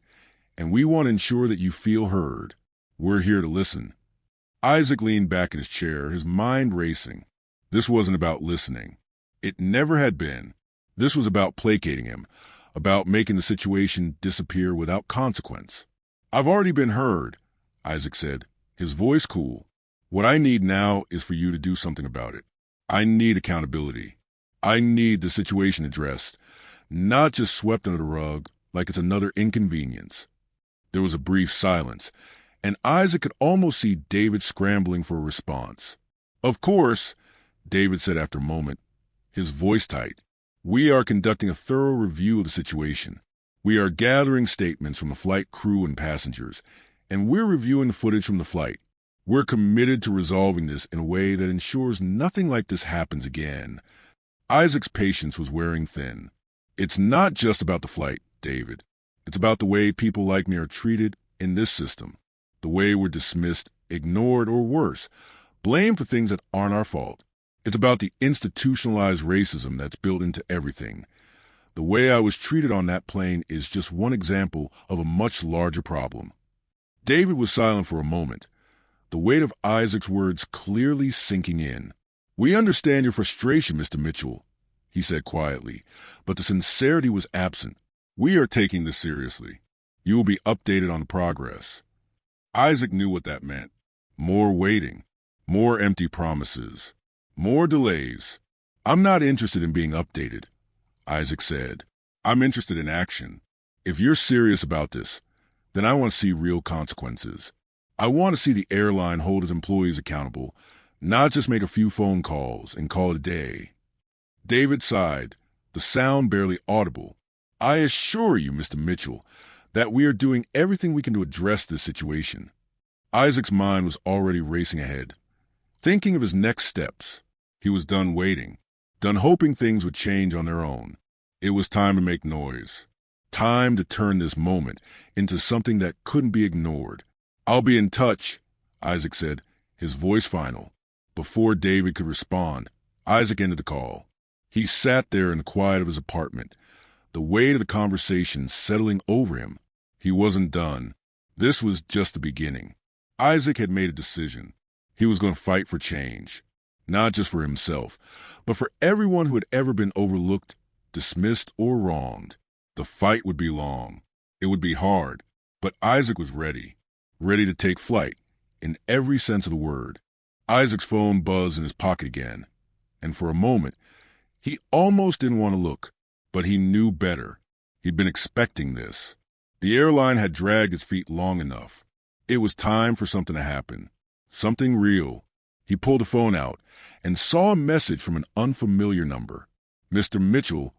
and we want to ensure that you feel heard. We're here to listen." Isaac leaned back in his chair, his mind racing. This wasn't about listening. It never had been. This was about placating him, about making the situation disappear without consequence. "I've already been heard," Isaac said, his voice cool. "What I need now is for you to do something about it. I need accountability. I need the situation addressed, not just swept under the rug like it's another inconvenience." There was a brief silence, and Isaac could almost see David scrambling for a response. "Of course," David said after a moment, his voice tight. "We are conducting a thorough review of the situation. We are gathering statements from the flight crew and passengers, and we're reviewing the footage from the flight. We're committed to resolving this in a way that ensures nothing like this happens again." Isaac's patience was wearing thin. "It's not just about the flight, David. It's about the way people like me are treated in this system, the way we're dismissed, ignored, or worse, blamed for things that aren't our fault. It's about the institutionalized racism that's built into everything. The way I was treated on that plane is just one example of a much larger problem. David was silent for a moment, the weight of Isaac's words clearly sinking in. "We understand your frustration, Mr. Mitchell," he said quietly, but the sincerity was absent. "We are taking this seriously. You will be updated on the progress." Isaac knew what that meant. More waiting, more empty promises, more delays. "I'm not interested in being updated," Isaac said. "I'm interested in action. If you're serious about this, then I want to see real consequences. I want to see the airline hold its employees accountable, not just make a few phone calls and call it a day." David sighed, the sound barely audible. "I assure you, Mr. Mitchell, that we are doing everything we can to address this situation." Isaac's mind was already racing ahead, thinking of his next steps. He was done waiting, done hoping things would change on their own. It was time to make noise. Time to turn this moment into something that couldn't be ignored. "I'll be in touch," Isaac said, his voice final. Before David could respond, Isaac ended the call. He sat there in the quiet of his apartment, the weight of the conversation settling over him. He wasn't done. This was just the beginning. Isaac had made a decision. He was going to fight for change, not just for himself, but for everyone who had ever been overlooked, dismissed, or wronged. The fight would be long. It would be hard, but Isaac was ready to take flight in every sense of the word. Isaac's phone buzzed in his pocket again, and for a moment, he almost didn't want to look, but he knew better. He'd been expecting this. The airline had dragged its feet long enough. It was time for something to happen, something real. He pulled the phone out and saw a message from an unfamiliar number. "Mr. Mitchell,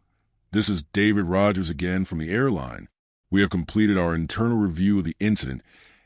this is David Rogers again from the airline. We have completed our internal review of the incident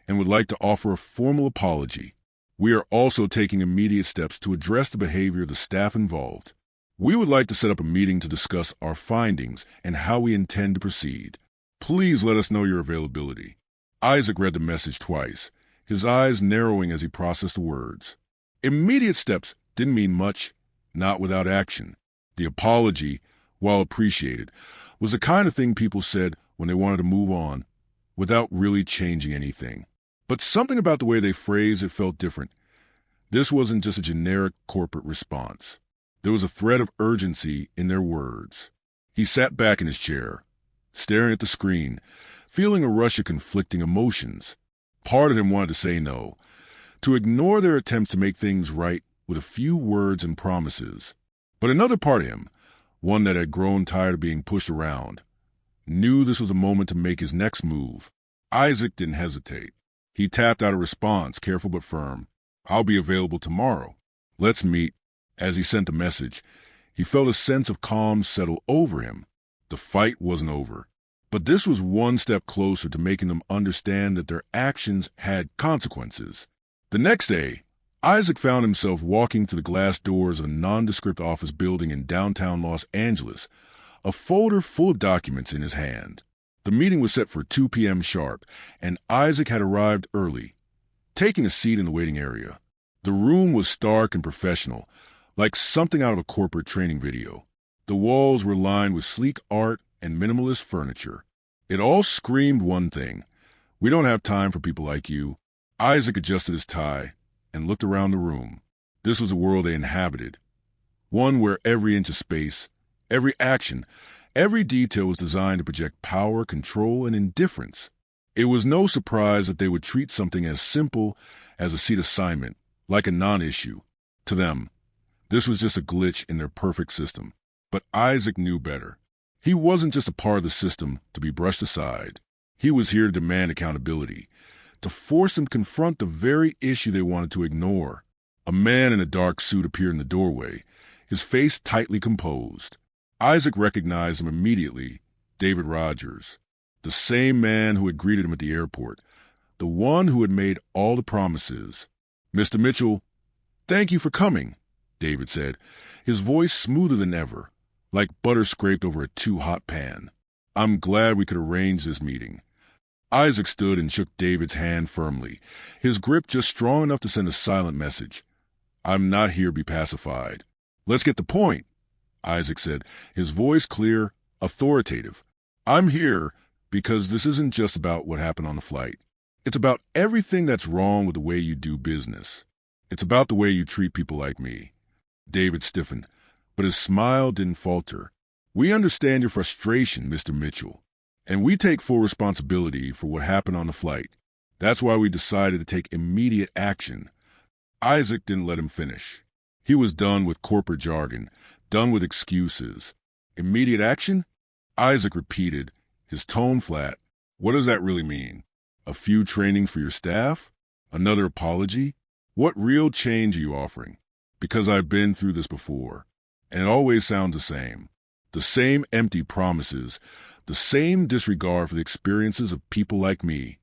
and would like to offer a formal apology. We are also taking immediate steps to address the behavior of the staff involved. We would like to set up a meeting to discuss our findings and how we intend to proceed. Please let us know your availability." Isaac read the message twice, his eyes narrowing as he processed the words. Immediate steps didn't mean much, not without action. The apology, while appreciated, was the kind of thing people said when they wanted to move on, without really changing anything. But something about the way they phrased it felt different. This wasn't just a generic corporate response. There was a thread of urgency in their words. He sat back in his chair, staring at the screen, feeling a rush of conflicting emotions. Part of him wanted to say no, to ignore their attempts to make things right with a few words and promises. But another part of him, one that had grown tired of being pushed around, knew this was a moment to make his next move. Isaac didn't hesitate. He tapped out a response, careful but firm. "I'll be available tomorrow. Let's meet." As he sent the message, he felt a sense of calm settle over him. The fight wasn't over. But this was one step closer to making them understand that their actions had consequences. The next day, Isaac found himself walking to the glass doors of a nondescript office building in downtown Los Angeles, a folder full of documents in his hand. The meeting was set for 2 p.m. sharp, and Isaac had arrived early, taking a seat in the waiting area. The room was stark and professional, like something out of a corporate training video. The walls were lined with sleek art and minimalist furniture. It all screamed one thing: "We don't have time for people like you." Isaac adjusted his tie and looked around the room. This was a world they inhabited, one where every inch of space, every action, every detail was designed to project power, control, and indifference. It was no surprise that they would treat something as simple as a seat assignment like a non-issue. To them, this was just a glitch in their perfect system. But Isaac knew better. He wasn't just a part of the system to be brushed aside. He was here to demand accountability, to force them to confront the very issue they wanted to ignore. A man in a dark suit appeared in the doorway, his face tightly composed. Isaac recognized him immediately. David Rogers, the same man who had greeted him at the airport, the one who had made all the promises. "Mr. Mitchell, thank you for coming," David said, his voice smoother than ever, like butter scraped over a too-hot pan. I'm glad we could arrange this meeting. Isaac stood and shook David's hand firmly, his grip just strong enough to send a silent message. I'm not here to be pacified. Let's get the point, Isaac said, his voice clear, authoritative. I'm here because this isn't just about what happened on the flight. It's about everything that's wrong with the way you do business. It's about the way you treat people like me. David stiffened, but his smile didn't falter. We understand your frustration, Mr. Mitchell, and we take full responsibility for what happened on the flight. That's why we decided to take immediate action. Isaac didn't let him finish. He was done with corporate jargon, done with excuses. Immediate action? Isaac repeated, his tone flat. What does that really mean? A few trainings for your staff? Another apology? What real change are you offering? Because I've been through this before, and it always sounds the same. The same empty promises, the same disregard for the experiences of people like me.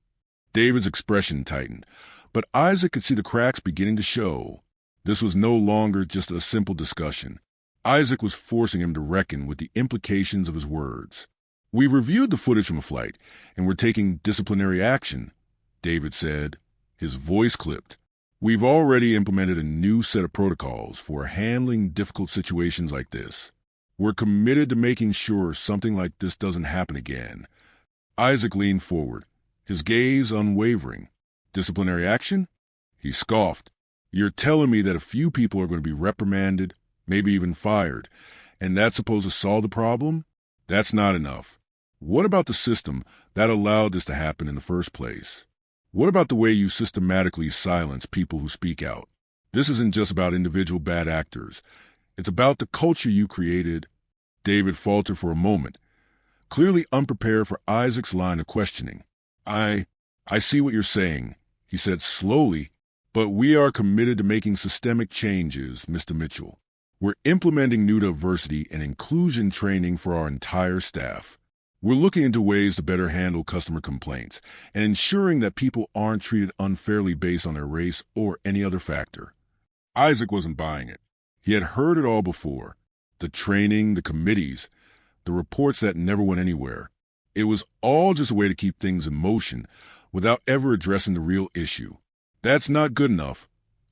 David's expression tightened, but Isaac could see the cracks beginning to show. This was no longer just a simple discussion. Isaac was forcing him to reckon with the implications of his words. We've reviewed the footage from the flight, and we're taking disciplinary action, David said, his voice clipped. We've already implemented a new set of protocols for handling difficult situations like this. We're committed to making sure something like this doesn't happen again. Isaac leaned forward, his gaze unwavering. Disciplinary action? He scoffed. You're telling me that a few people are going to be reprimanded, maybe even fired, and that's supposed to solve the problem? That's not enough. What about the system that allowed this to happen in the first place? What about the way you systematically silence people who speak out? This isn't just about individual bad actors. It's about the culture you created. David faltered for a moment, clearly unprepared for Isaac's line of questioning. I see what you're saying, he said slowly, but we are committed to making systemic changes, Mr. Mitchell. We're implementing new diversity and inclusion training for our entire staff. We're looking into ways to better handle customer complaints and ensuring that people aren't treated unfairly based on their race or any other factor. Isaac wasn't buying it. He had heard it all before. The training, the committees, the reports that never went anywhere. It was all just a way to keep things in motion without ever addressing the real issue. That's not good enough,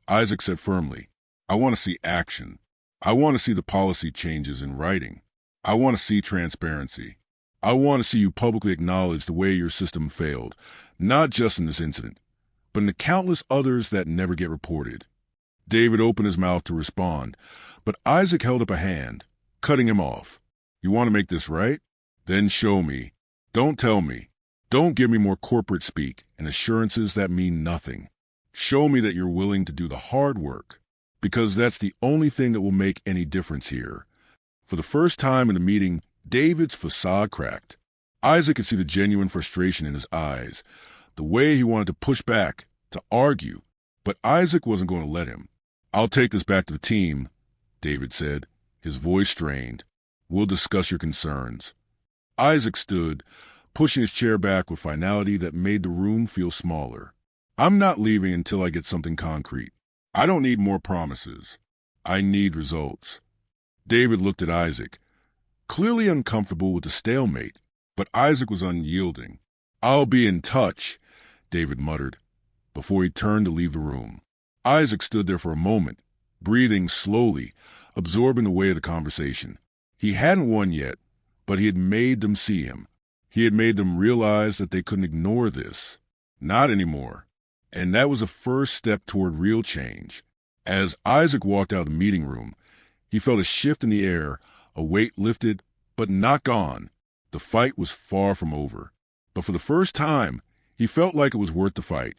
Isaac said firmly. I want to see action. I want to see the policy changes in writing. I want to see transparency. I want to see you publicly acknowledge the way your system failed, not just in this incident, but in the countless others that never get reported. David opened his mouth to respond, but Isaac held up a hand, cutting him off. You want to make this right? Then show me. Don't tell me. Don't give me more corporate speak and assurances that mean nothing. Show me that you're willing to do the hard work, because that's the only thing that will make any difference here. For the first time in the meeting, David's facade cracked. Isaac could see the genuine frustration in his eyes, the way he wanted to push back, to argue, but Isaac wasn't going to let him. I'll take this back to the team, David said, his voice strained. We'll discuss your concerns. Isaac stood, pushing his chair back with finality that made the room feel smaller. I'm not leaving until I get something concrete. I don't need more promises. I need results. David looked at Isaac, clearly uncomfortable with the stalemate, but Isaac was unyielding. I'll be in touch, David muttered, before he turned to leave the room. Isaac stood there for a moment, breathing slowly, absorbing the weight of the conversation. He hadn't won yet, but he had made them see him. He had made them realize that they couldn't ignore this. Not anymore. And that was a first step toward real change. As Isaac walked out of the meeting room, he felt a shift in the air, a weight lifted, but not gone. The fight was far from over. But for the first time, he felt like it was worth the fight.